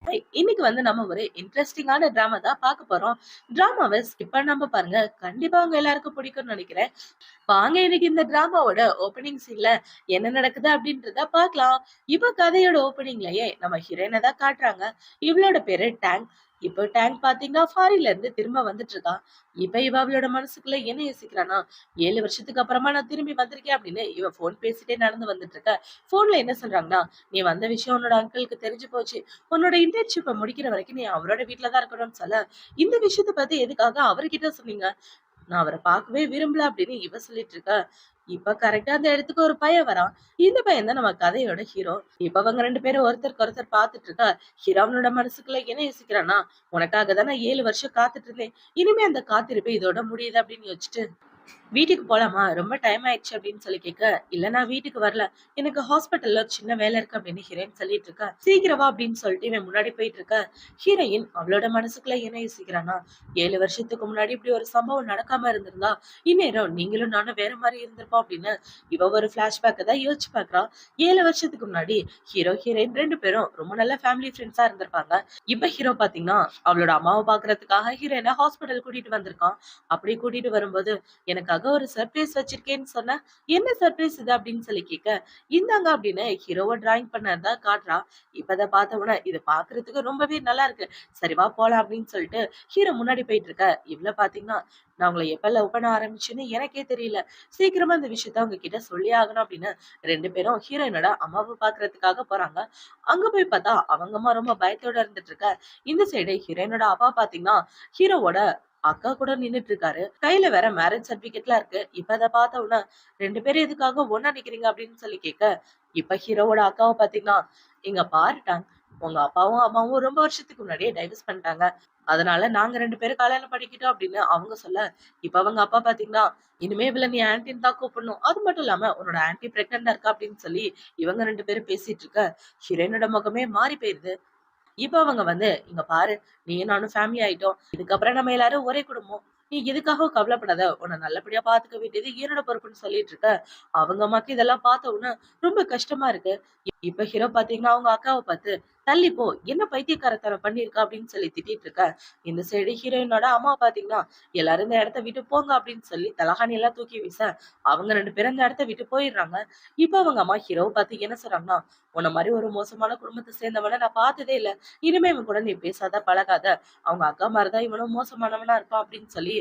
இன்னைக்கு நம்ம ஒரு இன்ட்ரெஸ்டிங்கான டிராமா தான் பார்க்க போறோம். டிராமாவை ஸ்கிப் பண்ணாம பாருங்க. கண்டிப்பா உங்க எல்லாருக்கும் பிடிக்கும்னு நினைக்கிறேன். வாங்க இன்னைக்கு இந்த டிராமாவோட ஓப்பனிங் சீன்ல என்ன நடக்குது அப்படின்றத பார்க்கலாம். இப்ப கதையோட ஓப்பனிங்லயே நம்ம ஹீரோயினை தான் காட்டுறாங்க. இவளோட பேரு டேங். இப்போ டேங் பாத்தீங்கன்னா ஃபாரின்ல இருந்து திரும்ப வந்துட்டு இருக்கா. இப்ப இவ அவளோட மனசுக்குள்ள என்ன யோசிக்கிறானா, 7 வருஷத்துக்கு அப்புறமா நான் திரும்பி வந்திருக்கேன் அப்படின்னு இவ போன் பேசிட்டே நடந்து வந்துட்டு இருக்க. போன்ல என்ன சொல்றாங்கன்னா, நீ வந்த விஷயம் உன்னோட அங்கிளுக்கு தெரிஞ்சு போச்சு. உன்னோட இன்டர்ன்ஷிப்பை முடிக்கிற வரைக்கும் நீ அவரோட வீட்டுல தான் இருக்கணும்னு சொல்ல, இந்த விஷயத்த பத்தி எதுக்காக அவர்கிட்ட சொன்னீங்க? நான் அவரை பார்க்கவே விரும்பல அப்படின்னு இவ சொல்லிட்டு இருக்க. இப்ப கரெக்டா அந்த இடத்துக்கு ஒரு பையன் வரான். இந்த பையன் தான் நம்ம கதையோட ஹீரோ. இப்ப அவங்க 2 பேரும் ஒருத்தருக்கு ஒருத்தர் பாத்துட்டு இருக்கா. ஹீரோ அவனோட மனசுக்குள்ள என்ன யோசிக்கிறானா, உனக்காக தான் நான் 7 வருஷம் காத்துட்டு இருந்தேன். இனிமே அந்த காத்திருப்பு இதோட முடியுது அப்படின்னு யோசிச்சுட்டு, வீட்டுக்கு போலாமா? ரொம்ப டைம் ஆயிடுச்சு அப்படின்னு சொல்லி கேட்க, இல்ல நான் வீட்டுக்கு வரல. எனக்கு ஹாஸ்பிட்டல்ல ஒரு சின்ன வேலை இருக்கு அப்படின்னு ஹீரோயின் சொல்லிட்டு இருக்கா. சீக்கிரம் வா அப்படின்னு சொல்லிட்டு இவன் முன்னாடி போயிட்டு இருக்க. ஹீரோயின் அவளோட மனசுக்குள்ள என்ன யோசிக்கிறானா, 7 வருஷத்துக்கு முன்னாடி இப்படி ஒரு சம்பவம் நடக்காம இருந்திருந்தா, இந்நேரம் நீங்களும் நானும் வேற மாதிரி இருந்திருப்போம் அப்படின்னு இவ ஒரு பிளாஷ்பேக்கை தான் யோசிச்சு பாக்குறா. 7 வருஷத்துக்கு முன்னாடி ஹீரோ ஹீரோயின் 2 பேரும் ரொம்ப நல்ல ஃபேமிலி ஃப்ரெண்ட்ஸா இருந்திருப்பாங்க. இப்ப ஹீரோ பாத்தீங்கன்னா அவளோட அம்மாவை பாக்குறதுக்காக ஹீரோயினை ஹாஸ்பிட்டல் கூட்டிட்டு வந்திருக்கான். அப்படி கூட்டிட்டு வரும்போது, எனக்காக ஒரு சர்ப்ரைஸ் வச்சிருக்கேன்னு சொன்ன, என்ன சர்ப்ரைஸ் இது அப்படின்னு சொல்லி கேட்க, இந்தாங்க அப்படின்னு ஹீரோவை டிராயிங் பண்ணதா காட்டுறா. இப்ப அதை பார்த்த உடனே இது பாக்குறதுக்கு ரொம்பவே நல்லா இருக்கு. சரி வா போலாம் அப்படின்னு சொல்லிட்டு ஹீரோ முன்னாடி போயிட்டு இருக்க. இவ்வளவு பாத்தீங்கன்னா, நான் உங்களை எப்ப லவ் பண்ண ஆரம்பிச்சேன்னு எனக்கே தெரியல. சீக்கிரமா இந்த விஷயத்த அவங்க கிட்ட சொல்லி ஆகணும் அப்படின்னு 2 பேரும் ஹீரோயினோட அம்மாவை பாக்குறதுக்காக போறாங்க. அங்க போய் பார்த்தா அவங்க அம்மா ரொம்ப பயத்தோட இருந்துட்டு இருக்க. இந்த சைடு ஹீரோயினோட அப்பா பாத்தீங்கன்னா ஹீரோவோட அக்கா கூட நின்னுட்டு இருக்காரு. கையில வேற மேரேஜ் சர்டிபிகேட்லாம் இருக்கு. இப்ப அத பார்த்த உடனே 2 பேரும் எதுக்காக ஒண்ணா நிக்கிறீங்க அப்படின்னு சொல்லி கேட்க, இப்ப ஹீரோவோட அக்காவை பாத்தீங்கன்னா, இங்க பாருட்டாங்க, உங்க அப்பாவும் அம்மாவும் ரொம்ப வருஷத்துக்கு முன்னாடியே டைவர்ஸ் பண்ணிட்டாங்க. அதனால நாங்க 2 பேரும் கல்யாணம் பண்ணிக்கிட்டோம் அப்படின்னு அவங்க சொல்ல, இப்ப அவங்க அப்பா பாத்தீங்கன்னா, இனிமே இவள நீ ஆன்டின்னு தான் கூப்பிடணும். அது மட்டும் இல்லாம உன்னோட ஆன்டி பிரெக்னண்டா இருக்கா அப்படின்னு சொல்லி இவங்க 2 பேரும் பேசிட்டு இருக்க. ஹீரோயினோட முகமே மாறி போயிருது. இப்ப அவங்க இங்க பாரு, நீயும் நானும் ஃபேமிலி ஆயிட்டோம். இதுக்கப்புறம் நம்ம எல்லாரும் ஒரே குடும்பம். நீ எதுக்காகவும் கவலைப்படாத. உன்னை நல்லபடியா பாத்துக்க வேண்டியது என்னோட பொறுப்புன்னு சொல்லிட்டு இருக்க. அவங்க அம்மாக்கு இதெல்லாம் பார்த்த உடனே ரொம்ப கஷ்டமா இருக்கு. இப்ப ஹீரோ பாத்தீங்கன்னா அவங்க அக்காவை பார்த்து, தள்ளி போ, என்ன பைத்தியக்காரத்தனம் பண்ணிருக்க அப்படின்னு சொல்லி திட்டிட்டு இருக்க. இந்த சைடு ஹீரோயினோட அம்மா பாத்தீங்கன்னா, எல்லாரும் இந்த இடத்த விட்டு போங்க அப்படின்னு சொல்லி தலகாணி எல்லாம் தூக்கி வீச, அவங்க 2 பேரும் இந்த இடத்த விட்டு போயிடுறாங்க. இப்ப அவங்க அம்மா ஹீரோவை பார்த்து என்ன சொல்றாங்கன்னா, உன்ன மாதிரி ஒரு மோசமான குடும்பத்தை சேர்ந்தவன நான் பார்த்ததே இல்ல. இனிமே இவன் கூட நீ பேசாத, பழகாத. அவங்க அக்கா மாதிரிதான் இவனும் மோசமானவனா இருப்பான் அப்படின்னு சொல்லி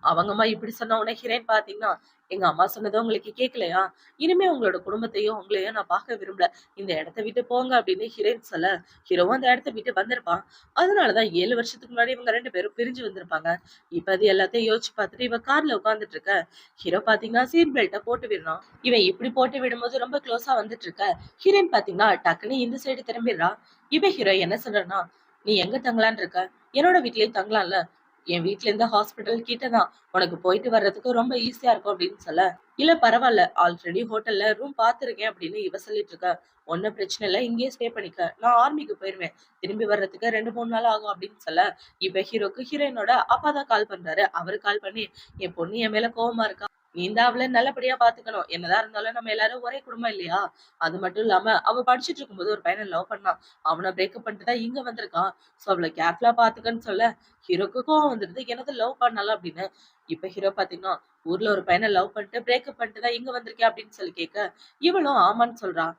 அவங்க அம்மா இப்படி சொன்ன உடனே ஹீரோயின் பாத்தீங்கன்னா, எங்க அம்மா சொன்னது உங்களுக்கு கேட்கலையா? இனிமே உங்களோட குடும்பத்தையும் உங்களையும் நான் பார்க்க விரும்பல. இந்த இடத்த விட்டு போங்க அப்படின்னு ஹீரோயின் சொல்ல, ஹீரோவும் அந்த இடத்த விட்டு வந்திருப்பான். அதனாலதான் 7 வருஷத்துக்கு முன்னாடி இவங்க 2 பேரும் பிரிஞ்சு வந்திருப்பாங்க. இப்ப அது எல்லாத்தையும் யோசிச்சு பார்த்துட்டு இவ கார்ல உட்காந்துட்டு இருக்க. ஹீரோ பாத்தீங்கன்னா சீட் பெல்ட்டை போட்டு விடுறான். இவன் இப்படி போட்டு விடும்போது ரொம்ப க்ளோஸா வந்துட்டு இருக்க. ஹீரோயின் பாத்தீங்கன்னா டக்குன்னு இந்த சைடு திரும்பிடுறான். இவ ஹீரோ என்ன சொல்றனா, நீ எங்க தங்கலான்னு இருக்க? என்னோட வீட்லயும் தங்கலாம்ல. என் வீட்ல இருந்து ஹாஸ்பிட்டல் கிட்டதான். உனக்கு போயிட்டு வர்றதுக்கு ரொம்ப ஈஸியா இருக்கும் அப்படின்னு சொல்ல, இல்ல பரவாயில்ல, ஆல்ரெடி ஹோட்டல்ல ரூம் பாத்துருக்கேன் அப்படின்னு இவ சொல்லிட்டு இருக்க. ஒன்னும் பிரச்சனை இல்ல, இங்கேயே ஸ்டே பண்ணிக்க. நான் ஆர்மிக்கு போயிருவேன். திரும்பி வர்றதுக்கு 2 3 நாள் ஆகும் அப்படின்னு சொல்ல, இப்ப ஹீரோக்கு ஹீரோயினோட அப்பா தான் கால் பண்றாரு. அவரு கால் பண்ணி, என் பொண்ணு என் மேல கோவமா இருக்கா. நீ தான் அவளை நல்லபடியா பாத்துக்கணும். என்னதான் இருந்தாலும் நம்ம எல்லாரும் ஒரே குடும்பம் இல்லையா? அது மட்டும் இல்லாம அவ படிச்சுட்டு இருக்கும்போது ஒரு பையனை லவ் பண்ணான். அவனை பிரேக்கப் பண்ணிட்டு தான் இங்க வந்திருக்கான். சோ அவளை கேர்ஃபுல்லா பாத்துக்கன்னு சொல்ல, ஹீரோக்கு கோவம் வந்துருது. எனது லவ் பண்ணலாம் அப்படின்னு. இப்ப ஹீரோ பாத்தீங்கன்னா, ஊர்ல ஒரு பையனை லவ் பண்ணிட்டு பிரேக்கப் பண்ணிட்டு தான் இங்க வந்திருக்கேன் அப்படின்னு சொல்லி கேட்க, இவளும் ஆமான்னு சொல்றான்.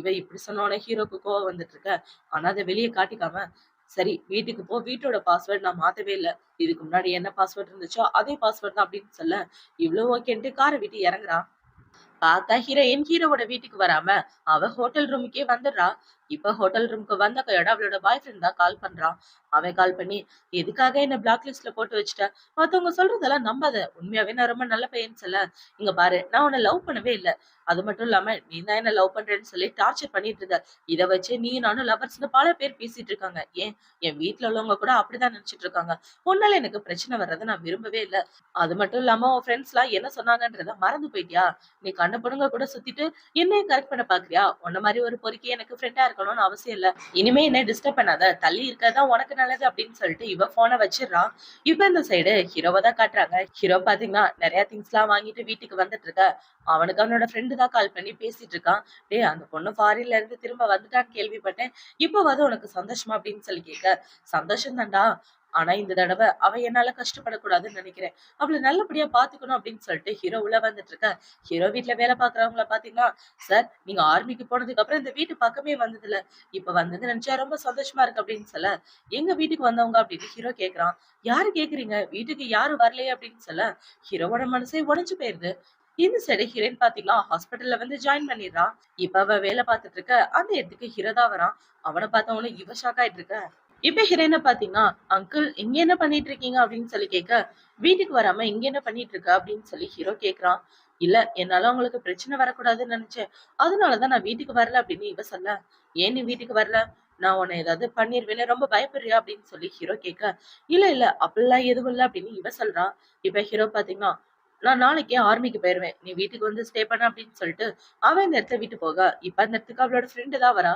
இவ இப்படி சொன்ன உடனே ஹீரோக்கு கோவம் வந்துட்டு இருக்க. ஆனா அதை வெளியே காட்டிக்காம, சரி வீட்டுக்கு போ, வீட்டோட பாஸ்வேர்ட் நான் மாத்தவே இல்ல. இதுக்கு முன்னாடி என்ன பாஸ்வேர்ட் இருந்துச்சோ அதே பாஸ்வேர்ட் தான் அப்படின்னு சொல்ல, இவ்வளவு ஓகேன்ட்டு காரை விட்டு இறங்குறா. பார்த்தா ஹீரோயின் ஹீரோவோட வீட்டுக்கு வராம அவ ஹோட்டல் ரூமுக்கே வந்துடுறா. இப்ப ஹோட்டல் ரூமுக்கு வந்த கையோட அவளோட பாய் ஃப்ரெண்ட் தான் கால் பண்றான். அவன் கால் பண்ணி, எதுக்காக என்ன பிளாக் லிஸ்ட்ல போட்டு வச்சுட்ட? மத்தவங்க சொல்றதெல்லாம் நம்பாத. உண்மையாவே நான் ரொம்ப நல்ல பையன்னு சொல்ல, இங்க பாரு, நான் உன்னை லவ் பண்ணவே இல்ல. அது மட்டும் இல்லாம நீ தான் என்ன லவ் பண்றேன்னு சொல்லி டார்ச்சர் பண்ணிட்டு இருக்க. இதை வச்சு நீ நானும் லவர்ஸ்னு பல பேர் பேசிட்டு இருக்காங்க. ஏன், என் வீட்டுல உள்ளவங்க கூட அப்படிதான் நினைச்சிட்டு இருக்காங்க. உன்னால எனக்கு பிரச்சனை வர்றதை நான் விரும்பவே இல்ல. அது மட்டும் இல்லாம உன் ஃப்ரெண்ட்ஸ் எல்லாம் என்ன சொன்னாங்கன்றத மறந்து போயிட்டியா? நீ கண்ட கண்ட பொண்ணுங்க கூட சுத்திட்டு என்னையும் கரெக்ட் பண்ண பாக்குறியா? உன்ன மாதிரி ஒரு பொறுக்கி எனக்கு ஃப்ரெண்டா இருக்கணும்னு அவசியம் இல்ல. இனிமே என்ன டிஸ்டர்ப் பண்ணாத. தள்ளி இருக்கதான் உனக்கு நல்லது அப்படின்னு சொல்லிட்டு இவ போனை வச்சிடறான். இப்ப இந்த சைடு ஹீரோவை தான் காட்டுறாங்க. ஹீரோ பாத்தீங்கன்னா நிறைய திங்ஸ் எல்லாம் வாங்கிட்டு வீட்டுக்கு வந்துட்டு இருக்க. அவனுக்கு அவனோட ஃப்ரெண்டு தான் கால் பண்ணி பேசிட்டு இருக்கான். டேய், அந்த பொண்ணு ஃபாரின்ல இருந்து திரும்ப வந்துட்டான்னு கேள்விப்பட்டேன். இப்பவாது உனக்கு சந்தோஷமா அப்படின்னு சொல்லி கேட்க, சந்தோஷம் தான்டா. ஆனா இந்த தடவை அவ என்னால கஷ்டப்படக்கூடாதுன்னு நினைக்கிறேன். அவளை நல்லபடியா பாத்துக்கணும் அப்படின்னு சொல்லிட்டு ஹீரோ உள்ள வந்துட்டு இருக்க. ஹீரோ வீட்டுல வேலை பாக்குறவங்கள பாத்தீங்கன்னா, சார் நீங்க ஆர்மிக்கு போனதுக்கு அப்புறம் இந்த வீட்டு பக்கமே வந்தது இல்ல. இப்ப வந்தது நினைச்சா ரொம்ப சந்தோஷமா இருக்கு அப்படின்னு சொல்ல, எங்க வீட்டுக்கு வந்தவங்க அப்படின்னு ஹீரோ கேக்குறான். யாரு கேக்குறீங்க? வீட்டுக்கு யாரும் வரலையே அப்படின்னு சொல்ல, ஹீரோவோட மனசே உடைஞ்சு போயிருது. இந்த சைடு ஹீரோயின் பாத்தீங்களா ஹாஸ்பிட்டல்ல வந்து ஜாயின் பண்ணிடுறான். இப்ப அவ வேலை பார்த்துட்டு இருக்க அந்த இடத்துக்கு ஹீரோ தான் வரான். அவனை பார்த்தவன இவ ஷாக் ஆயிட்டு இருக்க. இப்ப ஹீரோயினை பாத்தீங்கன்னா, அங்கிள் இங்க என்ன பண்ணிட்டு இருக்கீங்க அப்படின்னு சொல்லி கேட்க, வீட்டுக்கு வராம இங்க என்ன பண்ணிட்டு இருக்க அப்படின்னு சொல்லி ஹீரோ கேக்குறான். இல்ல, என்னால உங்களுக்கு பிரச்சனை வரக்கூடாதுன்னு நினைச்சேன். அதனாலதான் நான் வீட்டுக்கு வரல அப்படின்னு இவ சொல்ல, ஏன் நீ வீட்டுக்கு வரல? நான் உன்னை ஏதாவது பண்ணிருவேன்னு ரொம்ப பயப்படுறியா அப்படின்னு சொல்லி ஹீரோ கேட்க, இல்ல இல்ல அப்படிலாம் எதுவும் இல்ல அப்படின்னு இவ சொல்றா. இப்ப ஹீரோ பாத்தீங்கன்னா, நான் நாளைக்கே ஆர்மிக்கு போயிருவேன். நீ வீட்டுக்கு வந்து ஸ்டே பண்ண அப்படின்னு சொல்லிட்டு அவன் இந்த இடத்த விட்டு போக, இப்ப அந்த இடத்துக்கு அவளோட ஃப்ரெண்டு தான் வரா.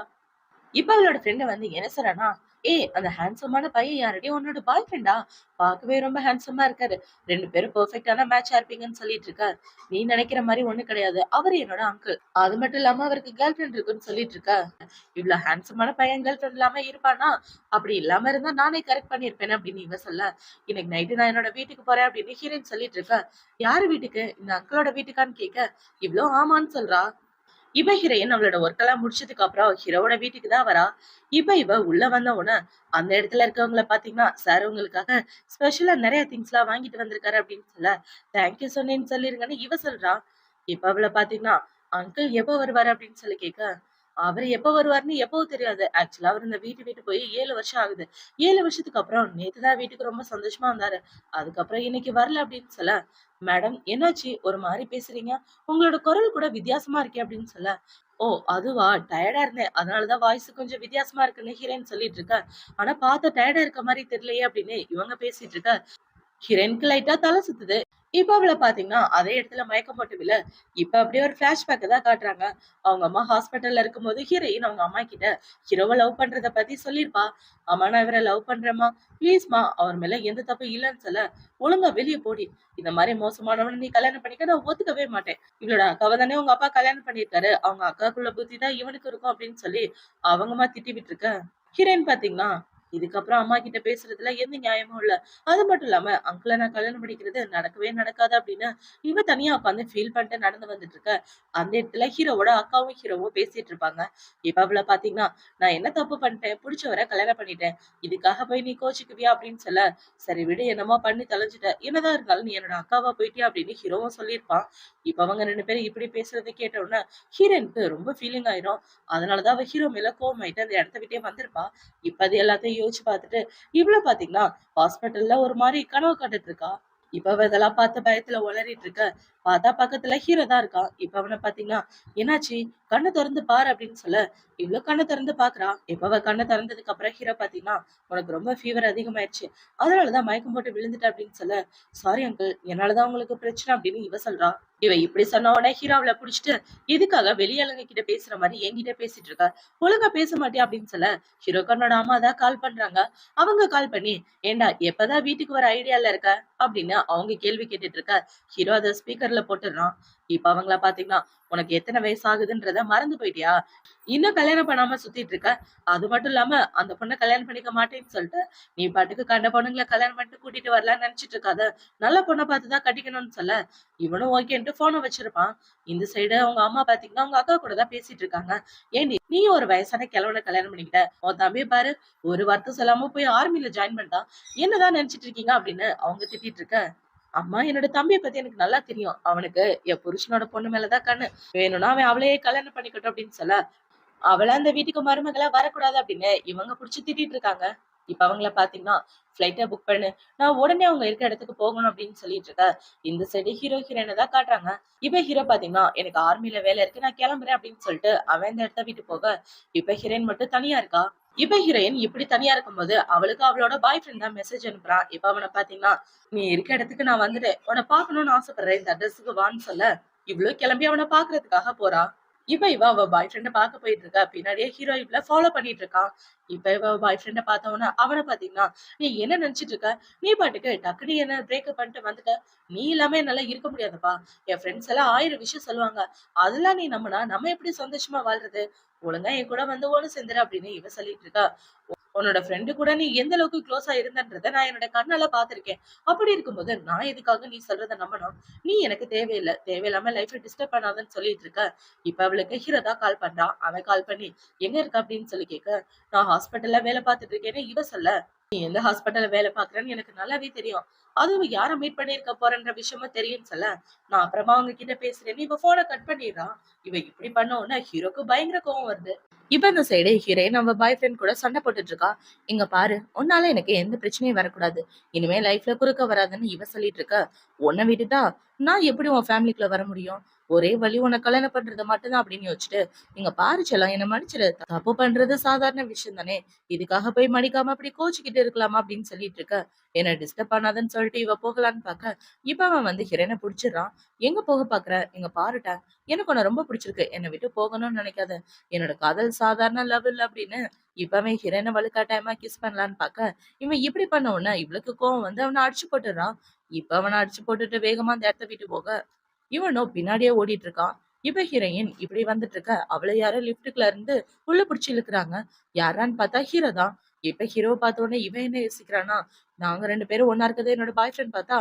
இப்ப அவளோட ஃப்ரெண்ட் வந்து என்ன சொல்றானா, ஏய் அந்த ஹேண்ட்ஸமான பையன் யாரடி? உன்னோட பாய் ஃப்ரெண்டா? பார்க்கவே ரொம்ப ஹேண்ட்ஸமா இருக்காரு. 2 பேரும் பெர்ஃபெக்ட்டான மேட்சா இருப்பீங்கன்னு சொல்லிட்டு இருக்க. நீ நினைக்கிற மாதிரி ஒண்ணு கிடையாது. அவரு என்னோட அங்கிள். அது மட்டும் இல்லாம அவருக்கு கேர்ள் ஃப்ரெண்ட் இருக்குன்னு சொல்லிட்டு இருக்க. இவ்வளவு ஹேண்ட்ஸமான பையன் கேர்ள் ஃப்ரெண்ட் இல்லாம இருப்பானா? அப்படி இல்லாம இருந்தா நானே கரெக்ட் பண்ணிருப்பேன் அப்படின்னு இவ சொல்ல, இன்னைக்கு நைட்டு நான் என்னோட வீட்டுக்கு போறேன் அப்படின்னு ஹீரோயின் சொல்லிட்டு இருக்க. யாரு வீட்டுக்கு? இந்த அங்கிளோட வீட்டுக்கான்னு கேட்க, இவ்வளோ ஆமான்னு சொல்றா. இவ ஹீரோயின் அவளோட ஒர்க் எல்லாம் முடிச்சதுக்கு அப்புறம் ஹீரோவோட வீட்டுக்கு தான் வரா. இப்ப இவ உள்ள வந்த உடனே அந்த இடத்துல இருக்கவங்கள பாத்தீங்கன்னா, சார் உங்களுக்காக ஸ்பெஷலா நிறைய திங்ஸ் எல்லாம் வாங்கிட்டு வந்திருக்காரு அப்படின்னு சொல்ல, தேங்க்யூ சொன்னேன்னு சொல்லிருங்கன்னு இவ சொல்றா. இப்ப அவளை பாத்தீங்கன்னா, அங்கிள் எப்ப வருவாரு அப்படின்னு சொல்லி கேட்க, அவரு எப்ப வருவாருன்னு எப்பவும் தெரியாது. ஆக்சுவலா அவர் இந்த வீட்டு விட்டு போய் 7 வருஷம் ஆகுது. 7 வருஷத்துக்கு அப்புறம் நேத்துதான் வீட்டுக்கு ரொம்ப சந்தோஷமா வந்தாரு. அதுக்கப்புறம் இன்னைக்கு வரல அப்படின்னு சொல்ல, மேடம் என்னாச்சு ஒரு மாதிரி பேசுறீங்க? உங்களோட குரல் கூட வித்தியாசமா இருக்கே அப்படின்னு சொல்ல, ஓ அதுவா, டயர்டா இருந்தேன் அதனாலதான் வாய்ஸ் கொஞ்சம் வித்தியாசமா இருக்குன்னு ஹீரோயின் சொல்லிட்டு இருக்க. ஆனா பார்த்த டயர்டா இருக்க மாதிரி தெரியலையே அப்படின்னு இவங்க பேசிட்டு இருக்க. ஹீரோயினுக்கு லைட்டா தலை சுத்துது. இப்ப அவள பாத்தீங்கன்னா அதே இடத்துல மயக்கம் போட்டு விழ, இப்ப அப்படியே ஒரு பிளாஷ்பேக் தான் காட்டுறாங்க. அவங்க அம்மா ஹாஸ்பிட்டல்ல இருக்கும்போது ஹீரோயின் அவங்க அம்மா கிட்ட ஹீரோவை லவ் பண்றத பத்தி சொல்லிருப்பா. அம்மா நான் இவரை லவ் பண்றேம்மா, ப்ளீஸ்மா அவர் மேல எந்த தப்பு இல்லைன்னு சொல்ல, ஒழுங்கா வெளியே போடி. இந்த மாதிரி மோசமானவனை நீ கல்யாணம் பண்ணிக்க நான் ஒத்துக்கவே மாட்டேன். இவளோட அக்காவை தானே உங்க அப்பா கல்யாணம் பண்ணிருக்காரு, அவங்க அக்காக்குள்ள புத்தி தான் இவனுக்கு இருக்கும் அப்படின்னு சொல்லி அவங்கம்மா திட்டி விட்டு இருக்க. ஹீரோயின் பாத்தீங்கன்னா, இதுக்கப்புறம் அம்மா கிட்ட பேசுறதுல எந்த நியாயமும் இல்ல. அது மட்டும் இல்லாம அங்கிள நான் கல்யாணம் பண்ணிக்கிறது நடக்கவே நடக்காது அப்படின்னு இவ தனியா உட்காந்து ஃபீல் பண்ணிட்டு நடந்து வந்துட்டு இருக்க. அந்த இடத்துல ஹீரோவோட அக்காவும் ஹீரோவும் பேசிட்டு இருப்பாங்க. இப்ப அவள பாத்தீங்கன்னா, நான் என்ன தப்பு பண்ணிட்டேன்? புடிச்சவரை கல்யாணம் பண்ணிட்டேன். இதுக்காக போய் நீ கோச்சுக்குவியா அப்படின்னு சொல்ல, சரி விடு என்னமோ பண்ணி தொலைஞ்சிட்ட. என்னதான் இருந்தாலும் நீ என்னோட அக்காவா போயிட்டியா அப்படின்னு ஹீரோவும் சொல்லியிருப்பான். இப்ப அவங்க 2 பேரும் இப்படி பேசுறதை கேட்ட உடனே ஹீரோனுக்கு ரொம்ப ஃபீலிங் ஆயிரும். அதனாலதான் அவ ஹீரோ மேல கோவமாயிட்டு அந்த இடத்த விட்டே வந்திருப்பா. இப்ப அது எல்லாத்தையும் யோசிச்சு பார்த்துட்டு இவ்வளவு பாத்தீங்கன்னா ஹாஸ்பிட்டல்ல ஒரு மாதிரி கனவு கண்டுட்டு இருக்கா. இப்ப அவ இதெல்லாம் பார்த்து பயத்துல உளறிட்டு இருக்க. பார்த்தா பக்கத்துல ஹீரோ தான் இருக்கான். இப்ப அவனை பாத்தீங்கன்னா, என்னாச்சு? கண்ணை திறந்து பாரு அப்படின்னு சொல்ல, இவ்வளவு கண்ணை திறந்து பாக்குறான். இப்ப அவ கண்ணை திறந்ததுக்கு அப்புறம் ஹீரோ பாத்தீங்கன்னா, உனக்கு ரொம்ப ஃபீவர் அதிகமாயிடுச்சு, அதனாலதான் மயக்கம் போட்டு விழுந்துட்ட அப்படின்னு சொல்ல, சாரி அங்கிள் என்னாலதான் உங்களுக்கு பிரச்சனை அப்படின்னு இவ சொல்றா. இவ இப்படி சொன்ன உடனே ஹீரோ அவளை புடிச்சிட்டு, எதுக்காக வெளியாளுங்க கிட்ட பேசுற மாதிரி என்கிட்ட பேசிட்டு இருக்க? ஒழுங்கா பேச மாட்டியா அப்படின்னு சொல்ல, ஹீரோக்கனோட அம்மா தான் கால் பண்றாங்க. அவங்க கால் பண்ணி, ஏண்டா எப்பதான் வீட்டுக்கு வர ஐடியால இருக்க அப்படின்னு அவங்க கேள்வி கேட்டுட்டு இருக்க. ஹீரோ அதை ஸ்பீக்கர்ல போட்டுடுறான். இப்ப அவங்கள பாத்தீங்கன்னா, உனக்கு எத்தனை வயசு ஆகுதுன்றத மறந்து போயிட்டியா? இன்னும் கல்யாணம் பண்ணாம சுத்திட்டு இருக்க. அது மட்டும் இல்லாம அந்த பொண்ணை கல்யாணம் பண்ணிக்க மாட்டேன்னு சொல்லிட்டு நீ பாட்டுக்கு கண்ட பொண்ணுங்களை கல்யாணம் பண்ணிட்டு கூட்டிட்டு வரலாம்னு நினைச்சிட்டு இருக்காத. நல்ல பொண்ணை பார்த்துதான் கட்டிக்கணும்னு சொல்ல, இவனும் ஓகேன்ட்டு போனை வச்சிருப்பான். இந்த சைடு அவங்க அம்மா பாத்தீங்கன்னா அவங்க அக்கா கூட தான் பேசிட்டு இருக்காங்க. ஏண்டி நீ ஒரு வயசான கிழவனை கல்யாணம் பண்ணிக்கிட்ட, உன் தம்பி பாரு ஒரு வார்த்தை சொல்லாம போய் ஆர்மில ஜாயின் பண்ணிட்டான், என்னதான் நினைச்சிட்டு இருக்கீங்க அப்படின்னு அவங்க திட்டிட்டு இருக்க. அம்மா என்னோட தம்பியை பத்தி எனக்கு நல்லா தெரியும். அவனுக்கு என் புருஷனோட பொண்ணு மேலதான் கண்ணு. வேணும்னா அவன் அவளையே கல்யாணம் பண்ணிக்கட்டும் அப்படின்னு சொல்ல, அவள அந்த வீட்டுக்கு மருமகளா வரக்கூடாது அப்படின்னு இவங்க புடிச்சு திட்டிட்டு இருக்காங்க. இப்ப அவங்கள பாத்தீங்கன்னா, ஃபிளைட்ட புக் பண்ணு, நான் உடனே அவங்க இருக்க இடத்துக்கு போகணும் அப்படின்னு சொல்லிட்டு இருக்க. இந்த சைடு ஹீரோ ஹீரோயினை தான் காட்டுறாங்க. இப்ப ஹீரோ பாத்தீங்கன்னா, எனக்கு ஆர்மில வேலை இருக்கு நான் கிளம்புறேன் அப்படின்னு சொல்லிட்டு அவன் இந்த இடத்த விட்டு போக, இப்ப ஹீரோயின் மட்டும் தனியா இருக்கா. இப்ப ஹீரோயின் இப்படி தனியா இருக்கும்போது அவளுக்கு அவளோட பாய் ஃப்ரெண்ட் தான் மெசேஜ் அனுப்புறான். இப்ப அவனை பாத்தீங்கன்னா, நீ இருக்க இடத்துக்கு நான் வந்துட்டேன், உன்னை பாக்கணும்னு ஆசைப்படுறேன், இந்த அட்ரஸுக்கு வான்னு சொல்ல, இவ்ளோ கிளம்பி அவன பாக்குறதுக்காக போறா. இவ அவ பாய் ஃப்ரெண்ட பாக்க போயிட்டு இருக்கா. பின்னாடியே ஹீரோ இவள ஃபாலோ பண்ணிட்டு இருக்கான். இவ பாய் ஃப்ரெண்ட பார்த்தவுடனே அவன பாத்தீங்கன்னா, "நீ என்ன நெனச்சுட்டு இருக்க? நீ பாட்டுக்கு டக்குனு என்ன பிரேக்கப் பண்ணிட்டு வந்துட்ட. நீ இல்லாம என்னால இருக்க முடியாதுப்பா. என் ஃப்ரெண்ட்ஸ் எல்லாம் 1000 விஷயம் சொல்லுவாங்க. அதெல்லாம் நீ நம்புனா நம்ம எப்படி சந்தோஷமா வாழ்றது? ஒழுங்கா என் கூட வந்து ஒண்ணு சேர்ந்துரு" அப்படின்னு இவ சொல்லிட்டு இருக்கா. உன்னோட ஃப்ரெண்டு கூட நீ எந்த அளவுக்கு க்ளோஸா இருந்தன்றத நான் என்னோட கண்ணால பார்த்திருக்கேன். அப்படி இருக்கும்போது நான் எதுக்காக நீ சொல்றத நம்பணும்? நீ எனக்கு தேவையில்ல. தேவையில்லாம லைஃப்ப டிஸ்டர்ப் பண்ணாதன்னு சொல்லிட்டு இருக்க. இப்ப அவளுக்கு ஹீரோ தான் கால் பண்றான். அவன் கால் பண்ணி எங்க இருக்க அப்படின்னு சொல்லி கேட்க, நான் ஹாஸ்பிட்டல்ல வேலை பார்த்துட்டு இருக்கேன்னு இவ சொல்ல, நீ எந்த ஹாஸ்பிட்டல்ல வேலை பார்க்குறன்னு எனக்கு நல்லாவே தெரியும். அதுவும் யார மீட் பண்ணியிருக்க போறன்ற விஷயமும் தெரியும்னு சொல்ல, நான் அப்புறமா அவங்க கிட்ட பேசுறேன்னு இவ ஃபோன கட் பண்ணிடுறா. இவ இப்படி பண்ண உடனே ஹீரோக்கு பயங்கர கோவம் வருது. இப்ப இந்த சைடு ஹீரோயின் நம்ம பாய் ஃப்ரெண்ட் கூட சண்டை போட்டுட்டு இருக்கா. இங்க பாரு, உன்னால எனக்கு எந்த பிரச்சனையும் வரக்கூடாது. இனிமே லைஃப்ல குறுக்க வராதுன்னு இவ சொல்லிட்டு இருக்க. உன்னை விட்டுட்டா நான் எப்படி உன் ஃபேமிலிக்குள்ள வர முடியும்? ஒரே வழி உன்னை கல்யாணம் பண்றது மட்டும்தான் அப்படின்னு யோசிச்சுட்டு, இங்க பாரு செல்லம், என்ன மன்னிச்சிடு. தப்பு பண்றது சாதாரண விஷயம் தானே. இதுக்காக போய் மன்னிக்காம அப்படி கோச்சுக்கிட்டு இருக்கலாமா அப்படின்னு சொல்லிட்டு இருக்க. என்ன டிஸ்டர்ப் பண்ணாதன்னு சொல்லிட்டு இவ போகலான்னு பாக்க, இப்ப அவன் வந்து ஹீரோயினை புடிச்சிடறான். எங்க போக பாக்குற? இங்க பாருட்ட, எனக்கு உன்னை ரொம்ப பிடிச்சிருக்கு. என்னை விட்டு போகணும்னு நினைக்காத. என்னோட காதல் சாதாரண லவ் இல்ல அப்படின்னு இப்பவே ஹீரோயினை வலுக்கட்டாயமா கிஸ் பண்ணலான்னு பாக்க, இவன் இப்படி பண்ண உடனே இவளுக்கு கோவம் வந்து அவனை அடிச்சு போட்டுறான். இப்ப அவனை அடிச்சு போட்டுட்டு வேகமா அந்த இடத்த விட்டு போக, இவனோ பின்னாடியே ஓடிட்டு இருக்கான். இப்ப ஹீரோயின் இப்படி வந்துட்டு இருக்க, அவளை யாரோ லிப்டுக்குள்ள இருந்து உள்ள புடிச்சு இழுக்குறாங்க. யாரான்னு பார்த்தா ஹீரோ தான். இப்ப ஹீரோவை பார்த்த உடனே இவன் என்ன யோசிக்கிறானா, நாங்க 2 பேரும் ஒண்ணா இருக்கதே என்னோட பாய் ஃப்ரெண்ட் பார்த்தா,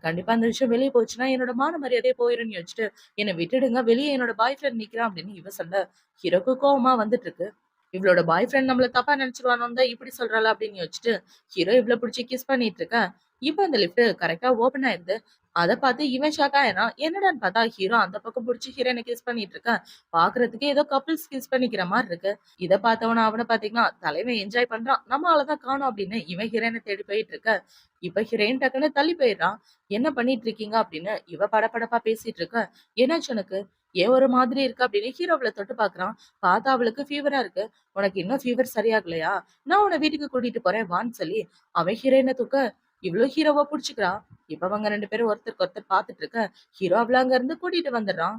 கண்டிப்பா அந்த விஷயம் வெளிய போச்சுன்னா என்னோட மான மரியாதையே போயிரும்னு யோசிச்சுட்டு, என்ன விட்டுடுங்க, வெளிய என்னோட பாய் ஃப்ரெண்ட் நிக்கிறான் அப்படின்னு இவ சொல்ல, ஹீரோக்கு கோவமா வந்துட்டு இருக்கு. இவளோட பாய் ஃப்ரெண்ட் நம்மள தப்பா நினைச்சிருவானோன்னு தான் இப்படி சொல்றாளா அப்படின்னு யோசிச்சுட்டு, ஹீரோ இவ்ள புடிச்சு கிஸ் பண்ணிட்டு இருக்க. இப்ப அந்த லிஃப்ட் கரெக்ட்டா ஓப்பன் ஆயிருது. அத பார்த்து இவன் ஷாக் ஆயிடுறான். என்னடான்னு பார்த்தா ஹீரோ அந்த பக்கம் புடிச்சு ஹீரோயின கிஸ் பண்ணிட்டு இருக்கான். பார்க்கறதுக்கு ஏதோ கப்பிள்ஸ் கிஸ் பண்ணிக்கிற மாரி இருக்கு. இத பார்த்தவன அவன பார்த்தீங்கன்னா, தலைவன் என்ஜாய் பண்றான். நம்ம ஆள தான் காணோம் அப்படின்னு இவன் ஹீரோயின தேடி போயிட்டு இருக்க. இப்ப ஹீரோயின் டக்குன்னு தள்ளி போயிடுறான். என்ன பண்ணிட்டு இருக்கீங்க அப்படின்னு இவ படபடப்பா பேசிட்டு இருக்க. என்னாச்சு உனக்கு? ஏன் ஒரு மாதிரி இருக்கு அப்படின்னு ஹீரோ அவள தொட்டு பார்க்கறான். பார்த்தா அவளுக்கு ஃபீவரா இருக்கு. உனக்கு இன்னும் ஃபீவர் சரியாகலையா? நான் உன்ன வீட்டுக்கு கூட்டிட்டு போறேன் வான்னு சொல்லி அவன் ஹீரோயின தூக்க, இவ்ளோ ஹீரோவா புடிச்சுக்கிறா. இப்ப அவங்க 2 பேரும் ஒருத்தருக்கு ஒருத்தர் பார்த்துட்டு இருக்க, ஹீரோ அவள அங்க இருந்து கூட்டிட்டு வந்துடுறான்.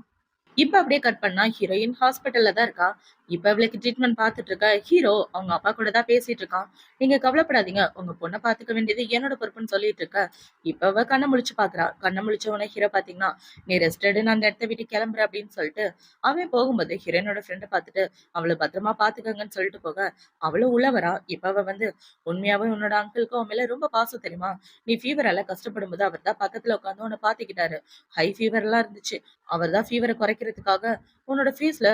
இப்ப அப்படியே கட் பண்ணா ஹீரோயின் ஹாஸ்பிட்டல்ல தான் இருக்கா. இப்ப அவளுக்கு ட்ரீட்மெண்ட் பார்த்துட்டு இருக்க ஹீரோ அவங்க அப்பா கூட தான் பேசிட்டு இருக்கான். நீங்க கவலைப்படாதீங்க, உங்க பொண்ண பாத்துக்க வேண்டியது என்னோட பொறுப்புன்னு சொல்லிட்டு இருக்க. இப்ப அவ கண்ண முழிச்சு பாக்குறா. கண்ண முழிச்ச உடனே ஹீரோ பாத்தீங்கன்னா, நீ ரெஸ்ட் எடு, நான் அந்த இடத்த விட்டு கிளம்புற அப்படின்னு சொல்லிட்டு அவன் போகும்போது ஹீரோயினோட ஃப்ரெண்ட பாத்துட்டு அவளை பத்திரமா பாத்துக்கங்கன்னு சொல்லிட்டு போக, அவளும் உள்ள வரா. இப்ப அவ வந்து, உண்மையாவே உன்னோட அங்கிளுக்கு உன் மேல ரொம்ப பாசம் தெரியுமா? நீ ஃபீவரால கஷ்டப்படும் போது அவர் தான் பக்கத்துல உட்காந்து உன்னை பாத்துக்கிட்டாரு. ஹை ஃபீவர் எல்லாம் இருந்துச்சு. அவர் தான் ஃபீவரை குறைக்கிறதுக்காக உன்னோட ஃபேஸ்ல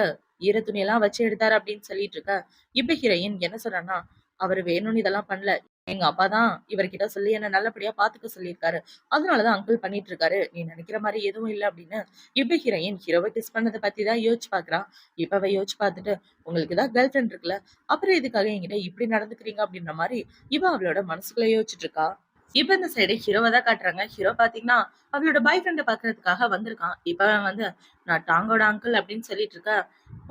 ஈர துணியெல்லாம் வச்சு எடுத்தாரு அப்படின்னு சொல்லிட்டு இருக்க. இப்ப ஹீரோயின் என்ன சொல்றான்னா, அவரு வேணும்னு இதெல்லாம் பண்ணல. எங்க அப்பா தான் இவர்கிட்ட சொல்லி என்ன நல்லபடியா பாத்துக்க சொல்லியிருக்காரு. அதனாலதான் அங்கிள் பண்ணிட்டு இருக்காரு. நீ நினைக்கிற மாதிரி எதுவும் இல்ல அப்படின்னு இப்ப ஹீரோயின் ஹீரோவை கிஸ் பண்ணதை பத்தி தான் யோசிச்சு பாக்குறா. இப்ப அவ யோசிச்சு பார்த்துட்டு, உங்களுக்கு தான் கேர்ள் ஃப்ரெண்ட் இருக்குல்ல, அப்புறம் எதுக்காக என்கிட்ட இப்படி நடந்துக்கிறீங்க அப்படின்ற மாதிரி இவ அவளோட மனசுக்குள்ள யோசிச்சுட்டு இருக்கா. இப்ப இந்த சைடு ஹீரோவ தான் காட்டுறாங்க. ஹீரோ பாத்தீங்கன்னா, அவளோட பாய் ஃப்ரெண்ட பாக்குறதுக்காக வந்திருக்கான். இப்ப அவன் வந்து, நான் டாங்கோட அங்கிள் அப்படின்னு சொல்லிட்டு இருக்க.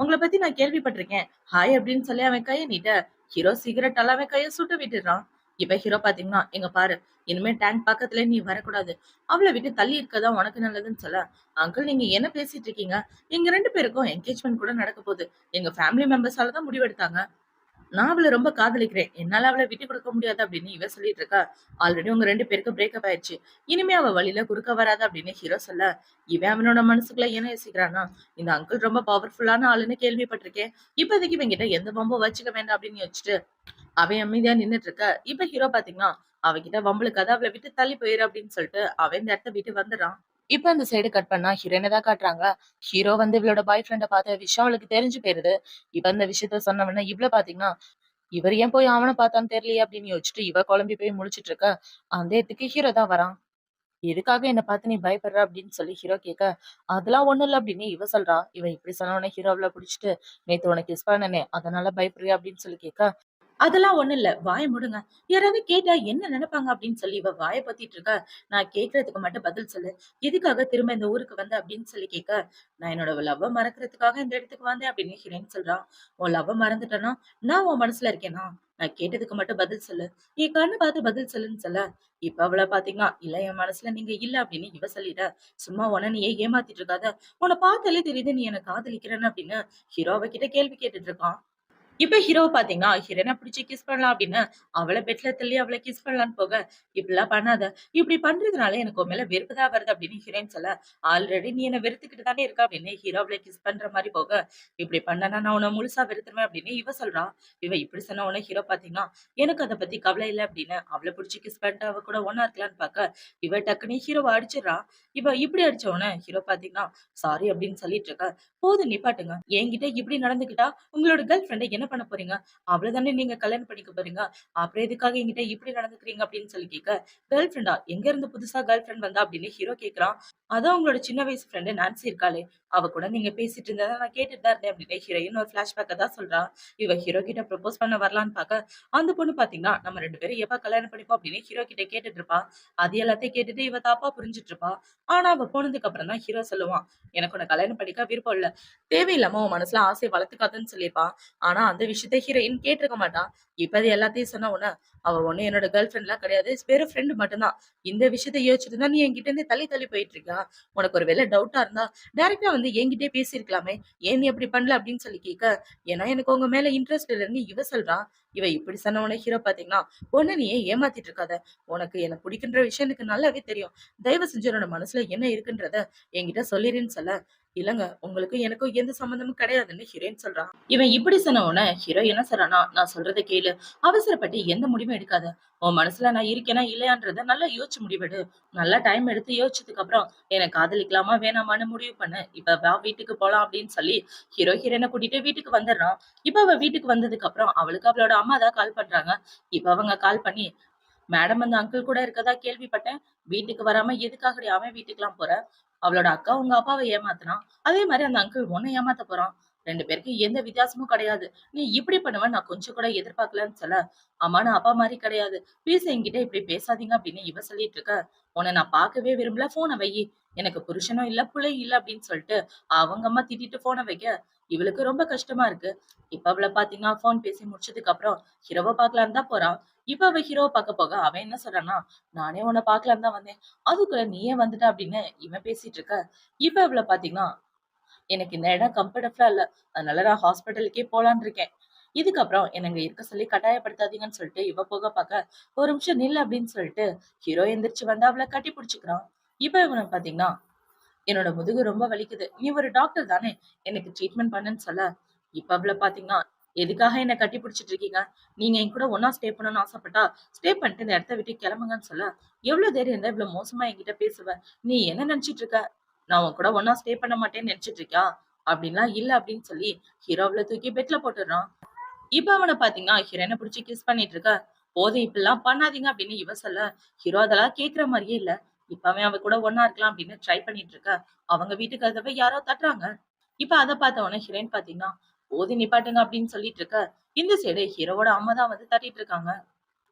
உங்கள பத்தி நான் கேள்விப்பட்டிருக்கேன். ஹாய் அப்படின்னு சொல்லி அவன் கைய நீட்ட, ஹீரோ சிகரெட் எல்லாம் அவன் கைய சுட்டு விட்டுடுறான். இப்ப ஹீரோ பாத்தீங்கன்னா, எங்க பாரு, இனிமே டேங்க் பக்கத்துல நீ வரக்கூடாது. அவளை விட்டு தள்ளி இருக்கதான் உனக்கு நல்லதுன்னு சொல்ல, அங்கிள் நீங்க என்ன பேசிட்டு இருக்கீங்க? எங்க 2 பேருக்கும் என்கேஜ்மெண்ட் கூட நடக்க போகுது. எங்க ஃபேமிலி மெம்பர்ஸால தான் முடிவெடுத்தாங்க. நான் அவள ரொம்ப காதலிக்கிறேன். என்னால அவள விட்டுக் கொடுக்க முடியாது அப்படின்னு இவ சொல்லிட்டு இருக்கா. ஆல்ரெடி உங்க 2 பேருக்கும் பிரேக்கப் ஆயிடுச்சு. இனிமே அவ வழியில குறுக்க வராத அப்படின்னு ஹீரோ சொல்ல, இவன் அவனோட மனசுக்குள்ள என்ன யோசிக்கிறான்னா, இந்த அங்கிள் ரொம்ப பவர்ஃபுல்லான ஆளுன்னு கேள்விப்பட்டிருக்கேன். இப்போதைக்கு இவன்கிட்ட எந்த வம்பும் வச்சுக்க வேண்டாம் அப்படின்னு யோசிச்சுட்டு அவன் அமைதியா நின்னுட்டு இருக்க. இப்ப ஹீரோ பாத்தீங்கன்னா, அவகிட்ட வம்புளுக்காத, அவள விட்டு தள்ளி போயிரு அப்படின்னு சொல்லிட்டு அவன் இந்த இடத்த விட்டு வந்துடுறான். இப்ப அந்த சைடு கட் பண்ணா ஹீரோயின தான் காட்டுறாங்க. ஹீரோ வந்து இவளோட பாய் ஃப்ரெண்ட பார்த்த விஷயம் அவளுக்கு தெரிஞ்சு போயிருது. இப்ப அந்த விஷயத்த சொன்னவன இவ்ள பாத்தீங்கன்னா, இவர் ஏன் போய் அவன பார்த்தான்னு தெரியலையே அப்படின்னு யோசிச்சுட்டு இவ குழம்பி போய் முழிச்சிட்டு இருக்க. அந்த இடத்துக்கு ஹீரோ தான் வரான். எதுக்காக என்ன பார்த்து நீ பயப்படுற அப்படின்னு சொல்லி ஹீரோ கேட்க, அதெல்லாம் ஒண்ணும் இல்ல அப்படின்னு இவ சொல்றா. இவ இப்படி சொன்ன உடனே ஹீரோ அவள புடிச்சிட்டு, நேத்து உனக்கு கிஸ் பண்ணனே அதனால பயப்படுறியா அப்படின்னு சொல்லி கேட்க, அதெல்லாம் ஒண்ணும் இல்ல. வாய மூடுங்க. யாராவது கேட்டா என்ன நினைப்பாங்க அப்படின்னு சொல்லி இவ வாய பொத்திட்டு இருக்க. நான் கேட்கறதுக்கு மட்டும் பதில் சொல்லு. எதுக்காக திரும்ப இந்த ஊருக்கு வந்த அப்படின்னு சொல்லி கேட்க, நான் என்னோட லவ்வ மறக்கிறதுக்காக இந்த இடத்துக்கு வந்தேன் அப்படின்னு ஹீரோயின் சொல்றா. உன் லவ்வ மறந்துட்டேன்னா நான் உன் மனசுல இருக்கேனா? நான் கேட்டதுக்கு மட்டும் பதில் சொல்லு. என் கண்ண பார்த்து பதில் சொல்லுன்னு சொல்ல, இப்ப அவள பாத்தீங்கன்னா, இல்ல என் மனசுல நீங்க இல்ல அப்படின்னு இவ சொல்லிட, சும்மா உன்ன நீயே ஏமாத்திட்டு இருக்காத. உன்ன பார்த்தாலே தெரியுது நீ என்ன காதலிக்கிறன்னு அப்படின்னு ஹீரோ அவகிட்ட கேள்வி கேட்டுட்டு இருக்கான். இப்ப ஹீரோவ பாத்தீங்கன்னா, ஹீரோயின பிடிச்சு கிஸ் பண்ணலாம் அப்படின்னு, அவள பெட்ல தள்ளி அவள கிஸ் பண்ணலான்னு போக, "இப்படிலாம் பண்ணாத. இப்படி பண்றதுனால எனக்கு உன் மேல வெறுப்பு தான் வருது" அப்படின்னு ஹீரோயின் சொல்ல, "ஆல்ரெடி நீ என்ன வெறுத்துக்கிட்டு தானே இருக்க" அப்படின்னு ஹீரோ அவள கிஸ் பண்ற மாரி போக, "இப்படி பண்ணனா நான் உன்ன முழுசா வெறுத்துருவேன்" அப்படின்னு இவ சொல்றா. இவ இப்படி சொன்ன உடனே ஹீரோ பாத்தீங்கன்னா, "எனக்கு அத பத்தி கவலை இல்ல" அப்படின்னு அவள பிடிச்சு கிஸ் பண்ணிட்டு அவ கூட ஒண்ணா இருக்கலான்னு பாக்க, இவ டக்குன்னு ஹீரோவ அடிச்சிடுறா. இவ இப்படி அடிச்ச உடனே ஹீரோ பாத்தீங்கன்னா, "சாரி" அப்படின்னு சொல்லிட்டு இருக்க. "போதும் நிப்பாட்டுங்க. என்கிட்ட இப்படி நடந்துக்கிட்டா உங்களோட கேர்ள் ஃபிரெண்ட என்ன பண்ண போறீங்க? அவள தானே நீங்க கல்யாணம் பண்ணிக்க போறீங்க. அப்புறம் எதுக்காக என்கிட்ட இப்படி நடந்துக்கிறீங்க அப்படின்னு சொல்லி கேட்க, கேர்ள் ஃபிரெண்டா? எங்க இருந்து புதுசா கேர்ள் ஃபிரெண்ட் வந்தா அப்படின்னு ஹீரோ கேட்கிறான். அதான் உங்களோட சின்ன வயசு ஃப்ரெண்ட் நான்சி இருக்காளே, அவ கூட நீங்க பேசிட்டு இருந்தத நான் கேட்டுட்டு தான் இருந்தேன் அப்படின்னு ஹீரோயின் ஒரு ஃபிளாஷ்பேக்க தான் சொல்றா. இவ ஹீரோ கிட்ட ப்ரொபோஸ் பண்ண வரலான்னு பார்க்க, அந்த பொண்ணு பார்த்தீங்கன்னா, நம்ம 2 பேரும் எப்ப கல்யாணம் பண்ணிப்போம் அப்படின்னு ஹீரோ கிட்ட கேட்டுட்டு இருப்பா. அது எல்லாத்தையும் கேட்டுட்டு இவ தப்பா புரிஞ்சுட்டு இருப்பா. ஆனா அவ போனதுக்கு அப்புறம் தான் ஹீரோ சொல்லுவான், எனக்கு உன்ன கல்யாணம் பண்ணிக்க விருப்பம் இல்ல. தேவையில்லாம உன் மனசுல ஆசைய வளர்த்துக்காதன்னு சொல்லியிருப்பான். ஆனா அந்த விஷயத்த ஹீரோயின் கேட்டிருக்க மாட்டா. இப்ப அது எல்லாத்தையும் சொன்ன உடனே, அவ ஒண்ணும் என்னோட கேர்ள் ஃபிரெண்ட்லாம் கிடையாது. வெறும் ஃப்ரெண்ட் மட்டும் தான். இந்த விஷயத்த யோசிச்சுட்டு தான் நீ என்கிட்ட இருந்து தள்ளி தள்ளி போயிட்டு இருக்கியா? உனக்கு ஒரு வேளை டவுட்டா இருந்தா, டைரக்ட்டா வந்து என்கிட்டயே பேசியிருக்கலாமே. ஏன் நீ அப்படி பண்ணல அப்படின்னு சொல்லி கேட்க, ஏன்னா எனக்கு உங்க மேல இன்ட்ரெஸ்ட் இல்லன்னு இவ சொல்றா. இவ இப்படி சொன்ன உடனே ஹீரோ பாத்தீங்கன்னா, பொண்ண நீ ஏன் ஏமாத்திட்டு இருக்காத. உனக்கு என்ன பிடிக்குன்ற விஷயம் எனக்கு நல்லாவே தெரியும். தயவு செஞ்சு உன்னோட மனசுல என்ன இருக்குன்றத என்கிட்ட சொல்லிருன்னு சொல்ல, இல்லங்க உங்களுக்கும் எனக்கும் எந்த சம்மந்தமும் கிடையாதுன்னு ஹீரோயின் சொல்றா. இவன் இப்படி சொன்ன உடனே ஹீரோ என்ன சொல்றான்னா, நான் சொல்றத கேளு. அவசரப்பட்டு எந்த முடிவும் எடுக்காத. உன் மனசுல நான் இருக்கேனா இல்லையான்றத நல்லா யோசிச்சு முடிவெடு. நல்லா டைம் எடுத்து யோசிச்சதுக்கு அப்புறம் என்ன காதலிக்கலாமா வேணாமான்னு முடிவு பண்ணு. இப்ப வா வீட்டுக்கு போலாம் அப்படின்னு சொல்லி ஹீரோ ஹீரோயின கூட்டிட்டு வீட்டுக்கு வந்துடுறான். இப்ப அவ வீட்டுக்கு வந்ததுக்கு அப்புறம் அவளுக்கு அவளோட அம்மா தான் கால் பண்றாங்க. இப்ப அவங்க கால் பண்ணி, மேடம் அந்த அங்கிள் கூட இருக்கதா கேள்விப்பட்டேன். வீட்டுக்கு வராம எதுக்காகடி அவன் வீட்டுக்குலாம் போற? அவளோட அக்கா உங்க அப்பாவை ஏமாத்துனான். அதே மாரி அந்த அங்கிள் உன்னை ஏமாத்த போறான். 2 பேருக்கும் எந்த வித்தியாசமும் கிடையாது. நீ இப்படி பண்ணுவ நான் கொஞ்சம் கூட எதிர்பார்க்கலன்னு சொல்ல, அம்மா நான் அப்பா மாரி கிடையாது. ப்ளீஸ் என்கிட்ட இப்படி பேசாதீங்க அப்படின்னு இவ சொல்லிட்டு இருக்க. உன்னை நான் பார்க்கவே விரும்பல ஃபோன வையி. எனக்கு புருஷனும் இல்ல, புள்ளையும் இல்ல அப்படின்னு சொல்லிட்டு அவங்க அம்மா திட்டிட்டு ஃபோன வைக்க, இவளுக்கு ரொம்ப கஷ்டமா இருக்கு. இப்ப அவள பாத்தீங்கன்னா ஃபோன் பேசி முடிச்சதுக்கு அப்புறம் ஹீரோவ பார்க்கலான்னு தான் போறா. இப்ப அவ ஹீரோவ பார்க்க போக அவன் என்ன சொல்றான்னா, நானே உன்னை பார்க்கலான்னு தான் வந்தேன். அதுக்குள்ள நீயே வந்துட்ட அப்படின்னு இவன் பேசிட்டு இருக்க. இப்ப இவள பாத்தீங்கன்னா, எனக்கு இந்த இடம் கம்ஃபர்டபுளா இல்ல. அதனால நான் ஹாஸ்பிட்டலுக்கே போலான்னு இருக்கேன். இதுக்கப்புறம் என்ன இங்க இருக்க சொல்லி கட்டாயப்படுத்தாதீங்கன்னு சொல்லிட்டு இவ போக பாக்க, ஒரு நிமிஷம் நில்லு அப்படின்னு சொல்லிட்டு ஹீரோ எந்திரிச்சு வந்து அவள கட்டி பிடிச்சுக்கிறான். இப்ப இவன பாத்தீங்கன்னா, என்னோட முதுகு ரொம்ப வலிக்குது. நீ ஒரு டாக்டர் தானே? எனக்கு ட்ரீட்மெண்ட் பண்ணுன்னு சொல்ல, இப்ப அவள பாத்தீங்கன்னா, எதுக்காக என்ன கட்டி பிடிச்சிட்டு இருக்கீங்க? நீங்க என் கூட ஒண்ணா ஸ்டே பண்ணணும்னு ஆசைப்பட்டா, ஸ்டே பண்ணிட்டு இந்த இடத்த விட்டு கிளம்புங்கன்னு சொல்ல, எவ்வளவு தைரியம் இருந்தா இவ்வளவு மோசமா என்கிட்ட பேசுவ? நீ என்ன நினைச்சிட்டு இருக்க? நான் உன் கூட ஒண்ணா ஸ்டே பண்ண மாட்டேன்னு நினைச்சிட்டு இருக்கியா? அப்படின்லாம் இல்ல அப்படின்னு சொல்லி ஹீரோ அவள தூக்கி பெட்ல போட்டுடுறான். இப்ப அவன பாத்தீங்கன்னா, ஹீரோயின புடிச்சு கிஸ் பண்ணிட்டு இருக்க. போதும் இப்படிலாம் பண்ணாதீங்க அப்படின்னு இவ சொல்ல, ஹீரோ அதெல்லாம் கேட்கிற மாரியே இல்ல. இப்ப அவன் அவ கூட ஒண்ணா இருக்கலாம் அப்படின்னு ட்ரை பண்ணிட்டு இருக்க. அவங்க வீட்டு கதவை யாரோ தட்டுறாங்க. இப்ப அத பார்த்த உடனே ஹீரோயின் பாத்தீங்கன்னா, போதும் நிப்பாட்டுங்க அப்படின்னு சொல்லிட்டு இருக்க. இந்த சைடு ஹீரோவோட அம்மா தான் வந்து தட்டிட்டு இருக்காங்க.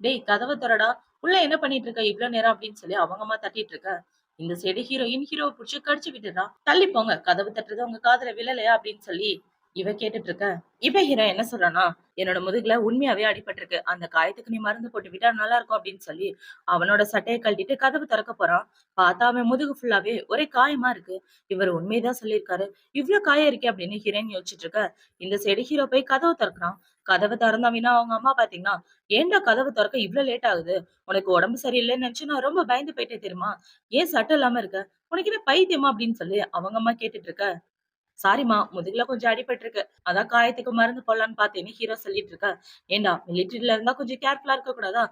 டேய் கதவ தொறடா! உள்ள என்ன பண்ணிட்டு இருக்க இவ்ளோ நேரம் அப்படின்னு சொல்லி அவங்க அம்மா தட்டிட்டு இருக்க. இந்த சைடு ஹீரோயின் ஹீரோவ புடிச்சு கடிச்சு விட்டுறா. தள்ளி போங்க கதவு தட்டுறது உங்க காதுல விழலையா அப்படின்னு சொல்லி இவ கேட்டுட்டு இருக்க. இப்ப ஹீரோ என்ன சொல்றான்னா, என்னோட முதுகுல உண்மையாவே அடிபட்டிருக்கு. அந்த காயத்துக்கு நீ மருந்து போட்டு விட்டா நல்லா இருக்கும் அப்படின்னு சொல்லி அவனோட சட்டைய கழட்டிட்டு கதவு திறக்க போறான். பார்த்தா அவன் முதுகு ஃபுல்லாவே ஒரே காயமா இருக்கு. இவர் உண்மையதான் சொல்லியிருக்காரு. இவ்ளோ காயம் இருக்கே அப்படின்னு ஹீரோயின் யோசிச்சுட்டு இருக்க. இந்த சைடு ஹீரோ போய் கதவு திறக்கிறான். கதவு திறந்தவனா அவங்க அம்மா பாத்தீங்கன்னா, ஏன்டா கதவு திறக்க இவ்ளோ லேட் ஆகுது? உனக்கு உடம்பு சரியில்லைன்னு நினைச்சு நான் ரொம்ப பயந்து போயிட்டேன் தெரியுமா? ஏன் சட்டை இல்லாம இருக்க? உனக்கு என்ன பைத்தியமா அப்படின்னு சொல்லி அவங்க அம்மா கேட்டுட்டு இருக்க. சாரிம்மா முதுகுல கொஞ்சம் அடிபட்டிருக்கு. அதான் காயத்துக்கு மருந்து போடலான்னு பார்த்தேன்னு ஹீரோ சொல்லிட்டு இருக்க. ஏன்டா மிலிட்டரில இருந்தா கொஞ்சம் கேர்ஃபுல்லா இருக்க கூடாதா?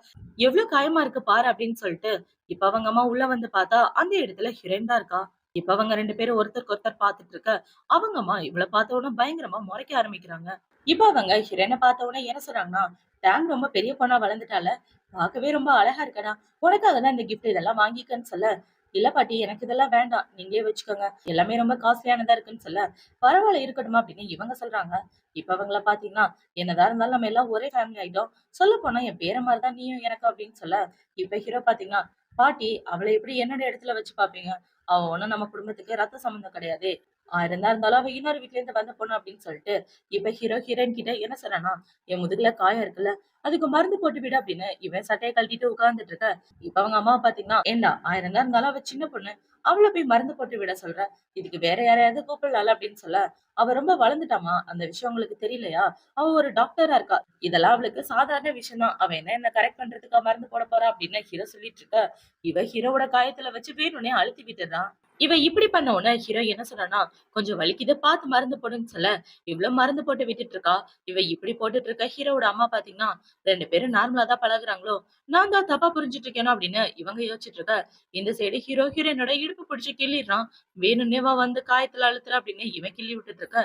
எவ்ளோ காயமா இருக்கு பாரு அப்படின்னு சொல்லிட்டு, இப்ப அவங்க அம்மா உள்ள வந்து பார்த்தா, அந்த இடத்துல ஹீரோயின் தான் இருக்கா. இப்ப அவங்க 2 பேரும் ஒருத்தருக்கு ஒருத்தர் பார்த்துட்டு இருக்க. அவங்க அம்மா இவள பார்த்த உடனே பயங்கரமா முறைக்க ஆரம்பிக்கிறாங்க. இப்ப அவங்க ஹீரோயின பார்த்த உடனே என்ன சொல்றாங்கன்னா, "டேம் ரொம்ப பெரிய பொண்ணா வளர்ந்துட்டால. பார்க்கவே ரொம்ப அழகா இருக்கடா. உனக்காக தான் இந்த கிஃப்ட் இதெல்லாம் வாங்கிக்கன்னு" சொல்ல, "இல்ல பாட்டி எனக்கு இதெல்லாம் வேண்டாம். நீங்களே வச்சுக்கோங்க. எல்லாமே ரொம்ப காஸ்ட்லியானதா இருக்குன்னு" சொல்ல, "பரவால்ல இருக்கட்டுமா" அப்படின்னு இவங்க சொல்றாங்க. இப்ப அவங்கள பார்த்தீங்கன்னா, "என்னதான் இருந்தாலும் நம்ம எல்லாம் ஒரே ஃபேமிலி ஆயிட்டோம். சொல்லப்போனா என் பேரன் மாரி தான் நீயும் எனக்கும்" அப்படின்னு சொல்ல, இப்ப ஹீரோ பார்த்தீங்கன்னா, "பாட்டி அவள எப்படி என்னோட இடத்துல வச்சு பார்ப்பீங்க? அவ ஒண்ணும் நம்ம குடும்பத்துக்கு ரத்த சம்பந்தம் கிடையாதே. 1000 தான் இருந்தாலும் அவ இன்னொரு வீட்ல இருந்து வந்த பொண்ணு அப்படின்னு சொல்லிட்டு, இப்ப ஹீரோ ஹீரோயின் கிட்ட என்ன சொல்றான்னா, "என் முதுகுல காயம் இருக்குல்ல, அதுக்கு மருந்து போட்டு விடு" அப்படின்னு இவன் சட்டைய கழட்டிட்டு உட்கார்ந்துட்டு இருக்க. இப்ப அவங்க அம்மாவ பாத்தீங்கன்னா, "ஏன்டா 1000 தான் இருந்தாலும் அவ சின்ன பொண்ணு. அவள போய் மருந்து போட்டு விட சொல்ற? இதுக்கு வேற யாரையாவது கூப்பிடலாம்ல" அப்படின்னு சொல்ல, "அவ ரொம்ப வளர்ந்துட்டாம்மா. அந்த விஷயம் உங்களுக்கு தெரியலையா? அவ ஒரு டாக்டரா இருக்கா. இதெல்லாம் அவளுக்கு சாதாரண விஷயம் தான். அவ என்ன கரெக்ட் பண்றதுக்கா மருந்து போட போறா?" அப்படின்னு ஹீரோ சொல்லிட்டு இருக்க. இவ ஹீரோவோட காயத்துல வச்சு வேணும்னே அழுத்தி விட்டுறா. இவன் இப்படி பண்ண உடனே ஹீரோ என்ன சொல்றான்னா, "கொஞ்சம் வலிக்குது பார்த்து மருந்து போடுன்னு" சொல்ல, இவ்ளோ மருந்து போட்டு விட்டுட்டு இருக்கா. இவ இப்படி போட்டுட்டு இருக்க. ஹீரோவோட அம்மா பாத்தீங்கன்னா, 2 பேரும் நார்மலா தான் பழகுறாங்களோ, நான் தான் தப்பா புரிஞ்சுட்டு இருக்கேனோ அப்படின்னு இவங்க யோசிச்சுட்டு இருக்க. இந்த சைடு ஹீரோ ஹீரோயினோட இடுப்பு பிடிச்சு கிள்ளிடுறான். வேணும்னே வந்து காயத்துல அழுத்துறா அப்படின்னு இவன் கிள்ளி விட்டுட்டு இருக்க.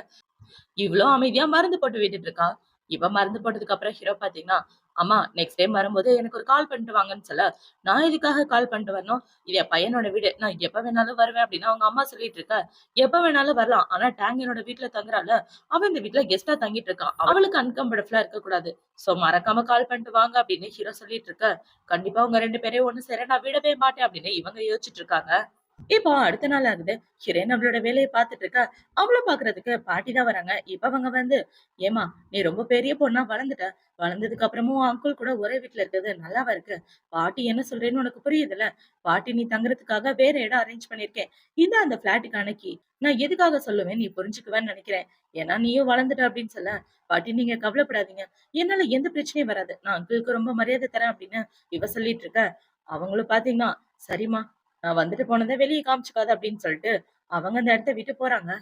இவ்ளோ அமைதியா மருந்து போட்டு விட்டுட்டு இருக்கா. இவ மருந்து போட்டதுக்கு அப்புறம் ஹீரோ பாத்தீங்கன்னா, "அம்மா நெக்ஸ்ட் டைம் வரும்போது எனக்கு ஒரு கால் பண்ணிட்டு வாங்கன்னு" சொல்ல, "நான் எதுக்காக கால் பண்ணிட்டு வரணும்? இது என் பையனோட வீடு. நான் எப்ப வேணாலும் வருவேன்" அப்படின்னு அவங்க அம்மா சொல்லிட்டு இருக்க. "எப்ப வேணாலும் வரலாம். ஆனா டாங் என்னோட வீட்ல தங்குறாள்ல, அவ இந்த வீட்ல கெஸ்ட்டா தங்கிட்டு இருக்கா. அவளுக்கு அன்கம்ஃபர்டபுளா இருக்கக்கூடாது. சோ மறக்காம கால் பண்ணிட்டு வாங்க" அப்படின்னு ஹீரோ சொல்லிட்டு இருக்க. கண்டிப்பா உங்க 2 பேரையும் ஒண்ணு சேர நான் விடவே மாட்டேன் அப்படின்னு இவங்க யோசிச்சுட்டு இருக்காங்க. இப்போ அடுத்த நாள் ஆகுது. ஹிரேன் அவளோட வேலைய பாத்துட்டு இருக்கா. அவள பாக்குறதுக்கு பாட்டி தான் வராங்க. இப்ப அவங்க வந்து, "ஏம்மா, நீ ரொம்ப பெரிய பொண்ணா வளர்ந்துட்ட. வளர்ந்ததுக்கு அப்புறமும் உன் அங்கிள் கூட ஒரே வீட்ல இருக்கிறது நல்லாவா இருக்கு? பாட்டி என்ன சொல்றேன்னு உனக்கு புரியுதுல்ல? பாட்டி நீ தங்குறதுக்காக வேற இடம் அரேஞ்ச் பண்ணியிருக்கேன். இதான் அந்த ஃபிளாட்டுக்கான கீ. நான் எதுக்காக சொல்லுவேன் நீ புரிஞ்சுக்குவேன்னு நினைக்கிறேன். ஏன்னா நீயும் வளர்ந்துட்ட" அப்படின்னு சொல்ல, "பாட்டி நீங்க கவலைப்படாதீங்க. என்னால எந்த பிரச்சனையும் வராது. நான் அங்கிளுக்கு ரொம்ப மரியாதை தரேன்" அப்படின்னு இவ சொல்லிட்டு இருக்க. அவங்களும் பாத்தீங்கன்னா, "சரிம்மா, நான் வந்துட்டு போனத வெளிய காமிச்சுக்காத" அப்படின்னு சொல்லிட்டு அவங்க அந்த இடத்த விட்டு போறாங்க.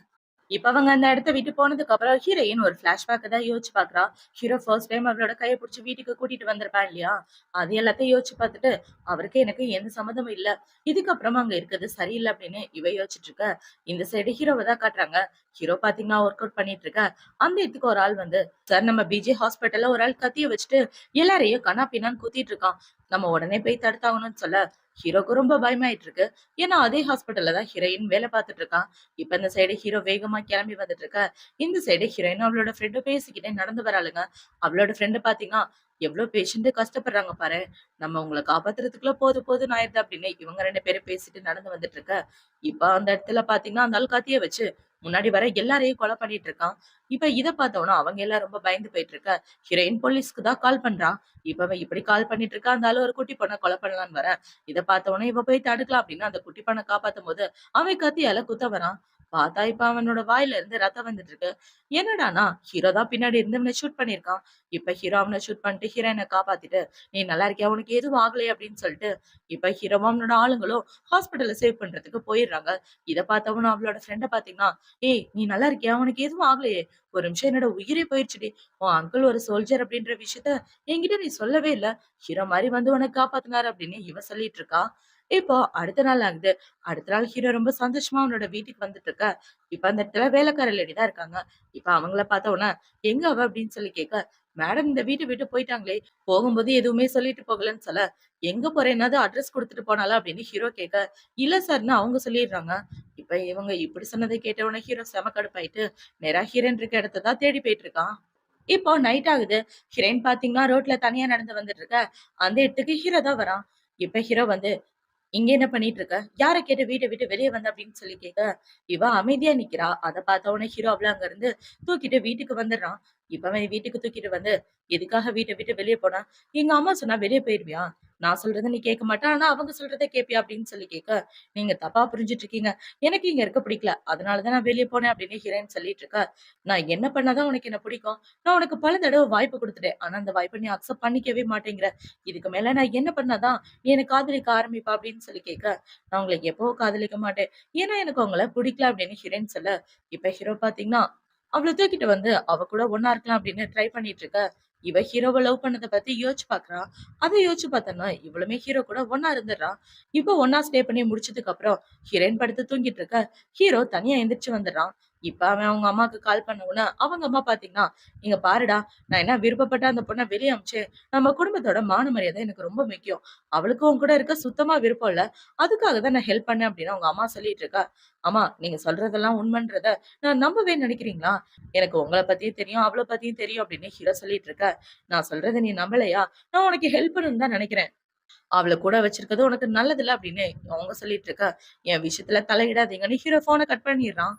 இப்ப அவங்க அந்த இடத்த விட்டு போனதுக்கு அப்புறம் ஹீரோயின் ஒரு பிளாஷ்பேக் தான் யோசிச்சு பாக்குறா. ஹீரோ ஃபர்ஸ்ட் டைம் அவளோட கைய புடிச்சு வீட்டுக்கு கூட்டிட்டு வந்திருப்பான் இல்லையா? அது எல்லாத்தையும் யோசிச்சு பார்த்துட்டு, அவருக்கு எனக்கு எந்த சம்மந்தமும் இல்ல. இதுக்கப்புறமா அங்க இருக்கிறது சரியில்ல அப்படின்னு இவ யோசிச்சுட்டு இருக்க. இந்த சைடு ஹீரோவ தான் காட்டுறாங்க. ஹீரோ பாத்தீங்கன்னா ஒர்க் அவுட் பண்ணிட்டு இருக்க. அந்த இடத்துக்கு ஒரு ஆள் வந்து, "சார் நம்ம பிஜே ஹாஸ்பிட்டல்ல ஒரு ஆள் கத்திய வச்சுட்டு எல்லாரையும் கன்னா பின்னான்னு குத்திட்டு இருக்கான். நம்ம உடனே போய் தடுத்தாகணும்னு" சொல்ல, ஹீரோக்கு ரொம்ப பயமாயிட்டு இருக்கு. ஏன்னா அதே ஹாஸ்பிட்டல்ல தான் ஹீரோயின் வேலை பார்த்துட்டு இருக்கா. இப்ப இந்த சைடு ஹீரோ வேகமா கிளம்பி வந்துட்டு இருக்க. இந்த சைடு ஹீரோயின் அவளோட ஃப்ரெண்டும் பேசிக்கிட்டே நடந்து வராளுங்க. அவளோட ஃப்ரெண்டு பாத்தீங்கன்னா, "எவ்வளவு பேஷண்ட் கஷ்டப்படுறாங்க பாரு. நம்ம உங்கள காப்பாத்துறதுக்குள்ள போதும்னு ஆயிடுது" அப்படின்னு இவங்க 2 பேரும் பேசிட்டு நடந்து வந்துட்டு இருக்க. இப்ப அந்த இடத்துல பாத்தீங்கன்னா, அந்த ஆள் கத்திய வச்சு முன்னாடி வர எல்லாரையும் கொலை பண்ணிட்டு இருக்கான். இப்ப இத பார்த்தோம்னா அவங்க எல்லாம் ரொம்ப பயந்து போயிட்டு இருக்க. ஹீரோயின் போலீஸ்க்கு தான் கால் பண்றா. இப்ப அவ இப்படி கால் பண்ணிட்டு இருக்கா. அந்த ஆளு ஒரு குட்டி பொண்ண கொலை பண்ணலான்னு வர. இத பார்த்த உடனே இவ போய் தடுக்கலாம் அப்படின்னு அந்த குட்டி பொண்ண காப்பாத்தும்போது, அவன் கத்தியால குத்த வரான். பார்த்தா இப்ப அவனோட வாயில இருந்து ரத்தம் வந்துட்டு இருக்கு. என்னடான்னா, ஹீரோ தான் பின்னாடி இருந்து இவன ஷூட் பண்ணியிருக்கான். இப்ப ஹீரோ அவன ஷூட் பண்ணிட்டு ஹீரோயின காப்பாத்திட்டு, "நீ நல்லா இருக்கியா? உனக்கு எதுவும் ஆகலையே?" அப்படின்னு சொல்லிட்டு, இப்ப ஹீரோவும் அவனோட ஆளுங்களும் ஹாஸ்பிடல்ல சேவ் பண்றதுக்கு போயிடுறாங்க. இத பார்த்தவனும் அவளோட ஃப்ரெண்ட பார்த்தீங்கன்னா, "ஏய் நீ நல்லா இருக்கியா? உனக்கு எதுவும் ஆகலையே? ஒரு நிமிஷம் என்னோட உயிரே போயிருச்சுடி. உன் அங்கிள் ஒரு சோல்ஜர் அப்படின்ற விஷயத்த என்கிட்ட நீ சொல்லவே இல்ல. ஹீரோ மாரி வந்து உன்ன காப்பாத்துனாரு" அப்படின்னு இவ சொல்லிட்டு இருக்கா. இப்போ அடுத்த நாள் ஆகுது. அடுத்த நாள் ஹீரோ ரொம்ப சந்தோஷமா அவனோட வீட்டுக்கு வந்துட்டு இருக்க. இப்ப அந்த இடத்துல வேலைக்கார லேடி தான் இருக்காங்க. இப்ப அவங்கள பார்த்த உடனே, "எங்க அவ?" அப்படின்னு சொல்லி கேட்க, "மேடம் இந்த வீட்ட விட்டு போயிட்டாங்களே. போகும்போது எதுவுமே சொல்லிட்டு போகலன்னு" சொல்ல, "எங்க போறேன்னாவது அட்ரஸ் குடுத்துட்டு போனாளா?" அப்படின்னு ஹீரோ கேட்க, "இல்ல சார்ன்னு" அவங்க சொல்லிடுறாங்க. இப்ப இவங்க இப்படி சொன்னதை கேட்ட உடனே ஹீரோ செம கடுப்பாயிட்டு, நேரா ஹீரோயின் இருக்க இடத்த தான் தேடி போயிட்டு இருக்கான். இப்போ நைட் ஆகுது. ஹீரோயின் பார்த்தீங்கன்னா, ரோட்ல தனியா நடந்து வந்துட்டு இருக்க. அந்த இடத்துக்கு ஹீரோ தான் வரான். இப்ப ஹீரோ வந்து, "இங்க என்ன பண்ணிட்டு இருக்க? யார கேட்டு வீட்ட விட்டு வெளிய வந்த?" அப்படின்னு சொல்லி கேட்க, இவ அமைதியா நிக்கிறா. அத பார்த்த உடனே ஹீரோ அவள அங்க இருந்து தூக்கிட்டு வீட்டுக்கு வந்துடுறான். இப்ப அவன் வீட்டுக்கு தூக்கிட்டு வந்து, "எதுக்காக வீட்ட விட்டு வெளிய போன? எங்க அம்மா சொன்னா வெளிய போயிருவியா? நான் சொல்றத நீ கேட்க மாட்ட. ஆனா அவங்க சொல்றத கேட்பியா?" அப்படின்னு சொல்லி கேட்க, "நீங்க தப்பா புரிஞ்சுட்டு இருக்கீங்க. எனக்கு இங்க இருக்க பிடிக்கல. அதனால தான் நான் வெளிய போனேன்" அப்படின்னு ஹீரோயின் சொல்லிட்டு இருக்கா. "நான் என்ன பண்ணா தான் உனக்கு என்ன பிடிக்கும்? நான் உனக்கு பல தடவ வாய்ப்பு குடுத்துட்டேன். ஆனா அந்த வாய்ப்ப நீ அக்செப்ட் பண்ணிக்கவே மாட்டேங்கிற. இதுக்கு மேல நான் என்ன பண்ணா தான் நீ என்ன காதலிக்க ஆரம்பிப்பா?" அப்படின்னு சொல்லி கேட்க, "நான் உங்கள எப்பவும் காதலிக்க மாட்டேன். ஏன்னா எனக்கு உங்கள பிடிக்கல" அப்படின்னு ஹீரோயின் சொல்ல, இப்ப ஹீரோ பார்த்தீங்கன்னா, அவள தூக்கிட்டு வந்து அவ கூட ஒண்ணா இருக்கலாம் அப்படின்னு ட்ரை பண்ணிட்டு இருக்க. இவ ஹீரோவ லவ் பண்ணத பத்தி யோசிச்சு பார்க்குறா. அத யோசிச்சு பார்த்தோன்னா, இவளுமே ஹீரோ கூட ஒண்ணா இருந்துடுறா. இப்ப ஒண்ணா ஸ்டே பண்ணி முடிச்சதுக்கு அப்புறம் ஹீரோயின் படுத்து தூங்கிட்டு இருக்க. ஹீரோ தனியா எந்திரிச்சு வந்துடுறான். இப்ப அவன் அவங்க அம்மாக்கு கால் பண்ண உடனே, அவங்க அம்மா பார்த்தீங்கன்னா, "இங்க பாருடா, நான் என்ன விருப்பப்பட்ட அந்த பொண்ண வெளிய அனுப்பிச்சேன். நம்ம குடும்பத்தோட மான மரியாதை எனக்கு ரொம்ப முக்கியம். அவளுக்கு உன் கூட இருக்க சுத்தமா விருப்பம் இல்ல. அதுக்காக தான் நான் ஹெல்ப் பண்ணேன்" அப்படின்னு அவங்க அம்மா சொல்லிட்டு இருக்கா. "அம்மா, நீங்க சொல்றதெல்லாம் உண்மைன்றத நான் நம்பவே நினைக்கிறீங்களா? எனக்கு உங்கள பத்தியும் தெரியும், அவள பத்தியும் தெரியும்" அப்படின்னு ஹீரோ சொல்லிட்டு இருக்க. "நான் சொல்றத நீ நம்பலையா? நான் உனக்கு ஹெல்ப் பண்ணணும்னு தான் நினைக்கிறேன். அவள கூட வச்சிருக்கிறது உனக்கு நல்லதில்ல" அப்படின்னு அவங்க சொல்லிட்டு இருக்க. "என் விஷயத்துல தலையிடாதீங்கன்னு" ஹீரோ ஃபோன கட் பண்ணிடுறான்.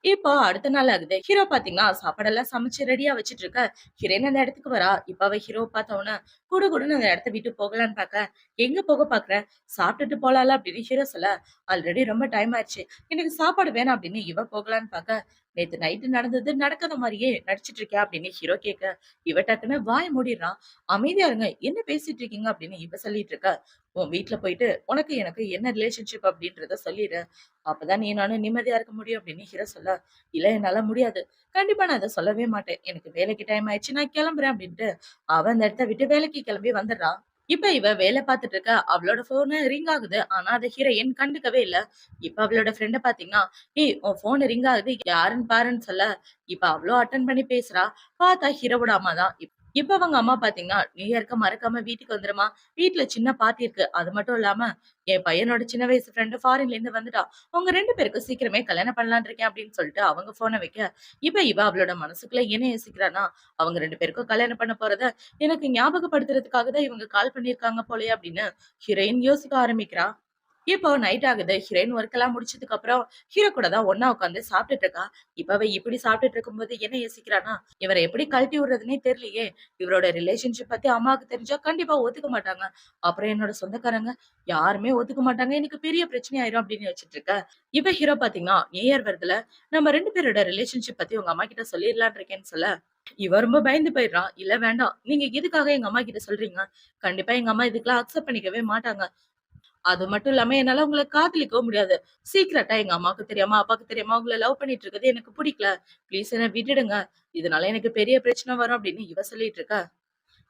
இப்போ அடுத்த நாள் ஆகுது. ஹீரோ பாத்தீங்கன்னா, சாப்பாடெல்லாம் சமைச்சு ரெடியா வச்சுட்டு இருக்க. ஹீரோயின் அந்த இடத்துக்கு வரா. இப்ப அவ ஹீரோவ பார்த்த உடனே, குடுகுடுன்னு அந்த இடத்த விட்டு போகலான்னு பாக்க, "எங்க போக பாக்குற? சாப்பிட்டுட்டு போலாம்ல" அப்படின்னு ஹீரோ சொல்ல, "ஆல்ரெடி ரொம்ப டைம் ஆயிடுச்சு. எனக்கு சாப்பாடு வேணாம்" அப்படின்னு இவ போகலான்னு பாக்க, "நேத்து நைட்டு நடந்தது நடக்காத மாரியே நடிச்சிட்டு இருக்கியா?" அப்படின்னு ஹீரோ கேட்க, இவ டக்குன்னு வாய மூடிடுறான். "அமைதியா இருங்க. என்ன பேசிட்டு இருக்கீங்க?" அப்படின்னு இவ சொல்லிட்டு இருக்க. "உன் வீட்ல போயிட்டு உனக்கு எனக்கு என்ன ரிலேஷன்ஷிப் அப்படின்றத சொல்லிரு. அப்பதான் நீ நானும் நிம்மதியா இருக்க முடியும்" அப்படின்னு ஹீரோ சொல்ல, "இல்ல என்னால முடியாது. கண்டிப்பா நான் அத சொல்லவே மாட்டேன். எனக்கு வேலைக்கு டைம் ஆயிடுச்சு. நான் கிளம்புறேன்" அப்படின்ட்டு அவ அந்த இடத்த விட்டு வேலைக்கு கிளம்பி வந்துடுறா. இப்ப இவ வேலை பார்த்துட்டு இருக்க. அவளோட ஃபோனு ரிங் ஆகுது. ஆனா அத ஹீரோயின் கண்டுக்கவே இல்ல. இப்ப அவளோட ஃப்ரெண்ட பார்த்தீங்கன்னா, "ஏய் உன் ஃபோன் ரிங் ஆகுது. யாருன்னு பாருன்னு" சொல்ல, இப்ப அவளும் அட்டெண்ட் பண்ணி பேசுறா. பார்த்தா ஹீரோவோட அம்மா தான். இப்ப அவங்க அம்மா பார்த்தீங்கன்னா, "நியூ இயர்க்கு மறக்காம வீட்டுக்கு வந்துரும்மா. வீட்ல சின்ன பார்ட்டி இருக்கு. அது மட்டும் இல்லாம என் பையனோட சின்ன வயசு ஃப்ரெண்ட் ஃபாரின்ல இருந்து வந்துட்டா. உங்க 2 பேருக்கும் சீக்கிரமே கல்யாணம் பண்ணலாம்னு இருக்கேன்" அப்படின்னு சொல்லிட்டு அவங்க ஃபோன வைக்க, இப்ப இவ அவளோட மனசுக்குள்ள என்ன யோசிக்கிறான்னா, அவங்க 2 பேருக்கும் கல்யாணம் பண்ண போறத எனக்கு ஞாபகப்படுத்துறதுக்காக தான் இவங்க கால் பண்ணியிருக்காங்க போலயே அப்படின்னு ஹீரோயின் யோசிக்க ஆரம்பிக்கிறா. இப்போ நைட் ஆகுது. ஹீரோயின் ஒர்க் எல்லாம் முடிச்சதுக்கு அப்புறம் ஹீரோ கூட தான் ஒண்ணா உட்கார்ந்து சாப்பிட்டுட்டு இருக்கா. இப்ப அவ இப்படி சாப்பிட்டுட்டு இருக்கும்போது என்ன யோசிக்கிறான்னா, இவர எப்படி கழட்டி விடுறதுன்னே தெரியலையே. இவரோட ரிலேஷன்ஷிப் பத்தி அம்மாவுக்கு தெரிஞ்சா கண்டிப்பா ஒத்துக்க மாட்டாங்க. அப்புறம் என்னோட சொந்தக்காரங்க யாருமே ஒத்துக்க மாட்டாங்க. எனக்கு பெரிய பிரச்சனை ஆயிரும் அப்படின்னு யோசிச்சுட்டு இருக்க. இப்ப ஹீரோ பாத்தீங்கன்னா, நியூ இயர் வருதுல, நம்ம 2 பேரோட ரிலேஷன்ஷிப் பத்தி உங்க அம்மா கிட்ட சொல்லிரலாம்னு இருக்கேன்னு சொல்ல, இவ ரொம்ப பயந்து போயிடுறான். "இல்ல வேண்டாம். நீங்க எதுக்காக எங்க அம்மா கிட்ட சொல்றீங்க? கண்டிப்பா எங்க அம்மா இதுக்கெல்லாம் அக்செப்ட் பண்ணிக்கவே மாட்டாங்க. அது மட்டும் இல்லாம என்னால உங்கள காதலிக்கவும் முடியாது. சீக்ரெட்டா எங்க அம்மாவுக்கு தெரியாம, அப்பாவுக்கு தெரியாம உங்கள லவ் பண்ணிட்டு இருக்கிறது எனக்கு புடிக்கல. ப்ளீஸ் என்ன விட்டுடுங்க. இதனால எனக்கு பெரிய பிரச்சனை வரும்" அப்படின்னு இவ சொல்லிட்டு இருக்கா.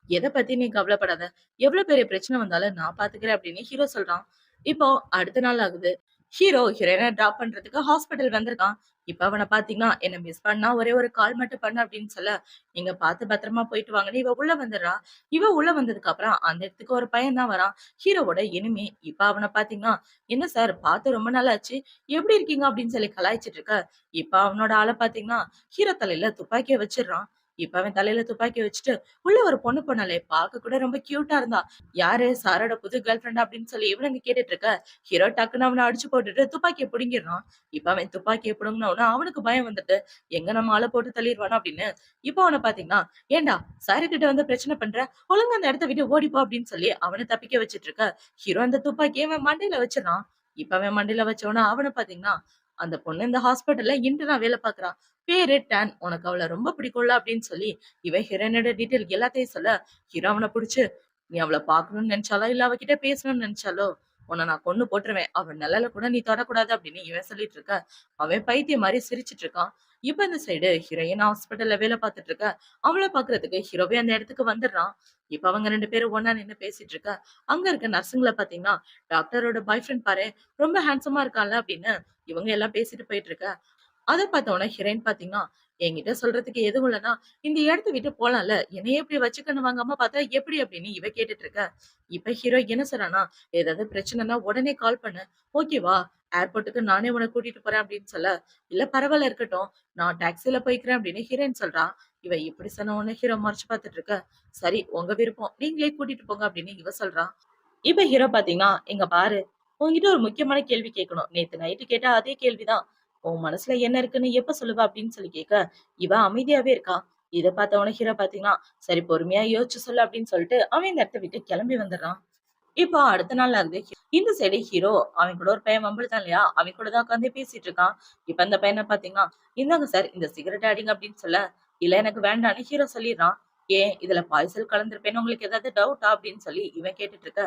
"எத பத்தி நீ கவலைப்படாத. எவ்ளோ பெரிய பிரச்சனை வந்தாலும் நான் பாத்துக்கிறேன்" அப்படின்னு ஹீரோ சொல்றான். இப்போ அடுத்த நாள் ஆகுது. ஹீரோ ஹீரோயின டிராப் பண்றதுக்கு ஹாஸ்பிடல் வந்திருக்கான். இப்ப அவன பாத்தீங்கன்னா, "என்ன மிஸ் பண்ணா ஒரே ஒரு கால் மட்டும் பண்ணு" அப்படின்னு சொல்ல, "நீங்க பாத்து பத்திரமா போயிட்டு வாங்கன்னு" இவ உள்ள வந்துடுறா. இவ உள்ள வந்ததுக்கு அப்புறம் அந்த இடத்துக்கு ஒரு பையன் தான் வரான். ஹீரோவோட எனிமி. இப்ப அவன பாத்தீங்கன்னா, "என்ன சார் பாத்து ரொம்ப நாள் ஆச்சு. எப்படி இருக்கீங்க?" அப்படின்னு சொல்லி கலாய்ச்சிட்டு இருக்க. இப்ப அவனோட ஆள பாத்தீங்கன்னா, ஹீரோ தலையில துப்பாக்கிய வச்சிடுறான். இப்ப அவன் தலையில துப்பாக்கிய வச்சுட்டு, உள்ள ஒரு பொண்ணு போனாலே பார்க்க கூட ரொம்ப கியூட்டா இருந்தா. யாரு? சாரோட புது கேர்ள் ஃபிரெண்டா அப்படின்னு சொல்லி இவனுங்க கேட்டுட்டு இருக்க. ஹீரோ டக்குன்னு அவன அடிச்சு போட்டுட்டு துப்பாக்கிய புடுங்கிடுறான். இப்ப அவன் துப்பாக்கிய புடுங்குன உடனே அவனுக்கு பயம் வந்துட்டு, எங்க நம்ம ஆள போட்டு தள்ளிருவானோ அப்படின்னு. இப்ப அவன பாத்தீங்கன்னா, "ஏன்டா சாரு கிட்ட வந்து பிரச்சனை பண்ற? ஒழுங்கா அந்த இடத்த விட்டு ஓடிப்போ" அப்படின்னு சொல்லி அவன தப்பிக்க வச்சுட்டு இருக்க. ஹீரோ அந்த துப்பாக்கிய அவன் மண்டையில வச்சிடறான். இப்ப அவன் மண்டையில வச்ச உடனே அவன பாத்தீங்கன்னா, அந்த பொண்ணு இந்த ஹாஸ்பிடல்ல இன்டர்னா வேலை பாக்குறா. பேரு டான். உனக்கு அவள ரொம்ப பிடிக்கும்ல அப்படின்னு சொல்லி இவன் ஹீரோயினோட டீட்டெயில் எல்லாத்தையும் சொல்ல, ஹீரோ அவன புடிச்சு, "நீ அவள பார்க்கணும்னு நெனச்சாலோ, இல்ல அவகிட்ட பேசணும்னு நெனச்சாலோ, உன்ன நான் கொன்னு போட்டுருவேன். அவ நிழல கூட நீ தொடக்கூடாது" அப்படின்னு இவன் சொல்லிட்டு இருக்க. அவன் பைத்தியம் மாரி சிரிச்சுட்டு இருக்கான். இப்ப இந்த சைடு ஹீரோயின் ஹாஸ்பிடல்ல வேலை பார்த்துட்டு இருக்க. அவள பார்க்கறதுக்கு ஹீரோவே அந்த இடத்துக்கு வந்துடுறான். இப்ப அவங்க 2 பேரும் ஒண்ணா நின்னு பேசிட்டு இருக்க. அங்க இருக்க நர்சுங்கள பார்த்தீங்கன்னா, "டாக்டரோட பாய் ஃப்ரெண்ட் பாரேன், ரொம்ப ஹேண்ட்ஸமா இருக்கான்ல" அப்படின்னு இவங்க எல்லாம் பேசிட்டு போயிட்டு இருக்க. அத பார்த்தோனே ஹீரோயின் பார்த்தீங்கன்னா, என்கிட்ட சொல்றதுக்கு எதுவும் இல்லன்னா, இந்த இடத்த விட்டு போலாம்ல. என்னையே இப்படி வச்சுக்கன்னு வாங்காம பார்த்தா எப்படி அப்படின்னு இவ கேட்டுட்டு இருக்க. இப்ப ஹீரோ என்ன சொல்றான்னா, ஏதாவது பிரச்சனைன்னா உடனே கால் பண்ணு. ஓகேவா? ஏர்போர்ட்டுக்கு நானே உன்ன கூட்டிட்டு போறேன் அப்படின்னு சொல்ல, இல்ல பரவால்ல இருக்கட்டும். நான் டாக்ஸில போய்க்கிறேன் அப்படின்னு ஹீரோயின் சொல்றா. இவ இப்படி சொன்ன உடனே ஹீரோ முறைச்சு பார்த்துட்டு இருக்க. சரி உங்க விருப்பம். நீங்களே கூட்டிட்டு போங்க அப்படின்னு இவ சொல்றா. இப்ப ஹீரோ பாத்தீங்கன்னா, "இங்க பாரு, உன்கிட்ட ஒரு முக்கியமான கேள்வி கேட்கணும். நேத்து நைட்டு கேட்ட அதே கேள்விதான். உன் மனசுல என்ன இருக்குன்னு எப்ப சொல்லுவ?" அப்படின்னு சொல்லி கேட்க, இவ அமைதியாவே இருக்கா. இத பார்த்த உடனே ஹீரோ பாத்தீங்கன்னா, "சரி பொறுமையா யோசிச்சு சொல்லு" அப்படின்னு சொல்லிட்டு அவன் இந்த இடத்த விட்டு கிளம்பி வந்துடுறான். இப்போ அடுத்த நாள் ஆகுது. இந்த சைடு ஹீரோ அவன் கூட ஒரு பையன் வம்பிழுத்தான் இல்லையா? அவன் கூட தான் உட்கார்ந்து பேசிட்டு இருக்கான். இப்ப அந்த பையன பாத்தீங்கன்னா, "இந்தாங்க சார் இந்த சிகரெட் அடிங்க" அப்படின்னு சொல்ல, "இல்ல எனக்கு வேண்டான்னு" ஹீரோ சொல்லிடுறான். "ஏன் இதுல பாய்சல் கலந்திருப்பேன்னு உங்களுக்கு ஏதாவது டவுட்டா?" அப்படின்னு சொல்லி இவன் கேட்டுட்டு இருக்க.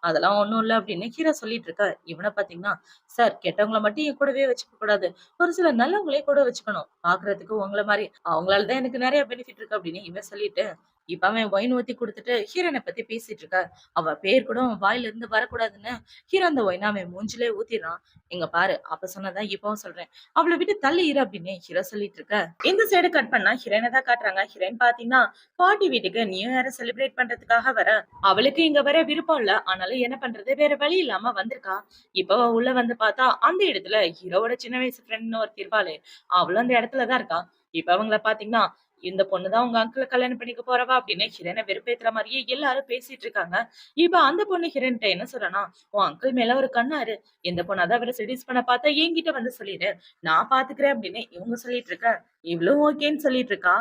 "அதெல்லாம் ஒண்ணும் இல்ல" அப்படின்னு ஹீரோ சொல்லிட்டு இருக்க. இவன பாத்தீங்கன்னா, "சார் கெட்டவங்கள மட்டும் என் கூடவே வச்சுக்க கூடாது. ஒரு சில நல்லவங்களையும் கூட வச்சுக்கணும். பாக்குறதுக்கு உங்கள மாரி. அவங்களால தான் எனக்கு நெறைய பெனிஃபிட் இருக்கு" அப்படின்னு இவன் சொல்லிட்டு, இப்ப அவன் ஒயின் ஊத்தி குடுத்துட்டு ஹீரோயின பத்தி பேசிட்டு இருக்க. அவ பேர் கூட அவன் வாயில இருந்து வரக்கூடாதுன்னு ஹீரோ அந்த ஒயின அவன் மூஞ்சிலே ஊத்திடுறான். "இங்க பாரு அப்ப சொன்னதான் இப்பவும் சொல்றேன். அவள விட்டு தள்ளி இரு" அப்படின்னு ஹீரோ சொல்லிட்டு இருக்க. இந்த சைடு கட் பண்ணா ஹீரோயின தான் காட்டுறாங்க. ஹீரோயின் பாத்தீங்கன்னா, பாட்டி வீட்டுக்கு நியூ இயர செலிப்ரேட் பண்றதுக்காக வர அவளுக்கு இங்க வர விருப்பம் இல்ல. ஆனாலும் என்ன பண்றது? வேற வழி இல்லாம வந்திருக்கா. இப்ப அவ உள்ள வந்து பார்த்தா, அந்த இடத்துல ஹீரோவோட சின்ன வயசு ஃப்ரெண்ட்ன்னு ஒருத்தி இருப்பாளே, அவளும் அந்த இடத்துல தான் இருக்கா. இப்ப அவங்கள பார்த்தீங்கன்னா, இந்த பொண்ணு தான் உங்க அங்கிள கல்யாணம் பண்ணிக்க போறவா அப்படின்னு ஹிரனை வெறுப்பேத்துற மாதிரியே எல்லாரும் பேசிட்டு இருக்காங்க. இப்ப அந்த பொண்ணு ஹிரன்ட்ட என்ன சொல்றனா, உன் அங்கிள் மேல ஒரு கண்ணாரு. எந்த பொண்ணாதான் அவரை செடியூஸ் பண்ண பார்த்தா என்கிட்ட வந்து சொல்லிடு. நான் பாத்துக்கிறேன் அப்படின்னு இவங்க சொல்லிட்டு இருக்க. இவ்வளவு ஓகேன்னு சொல்லிட்டு இருக்கா.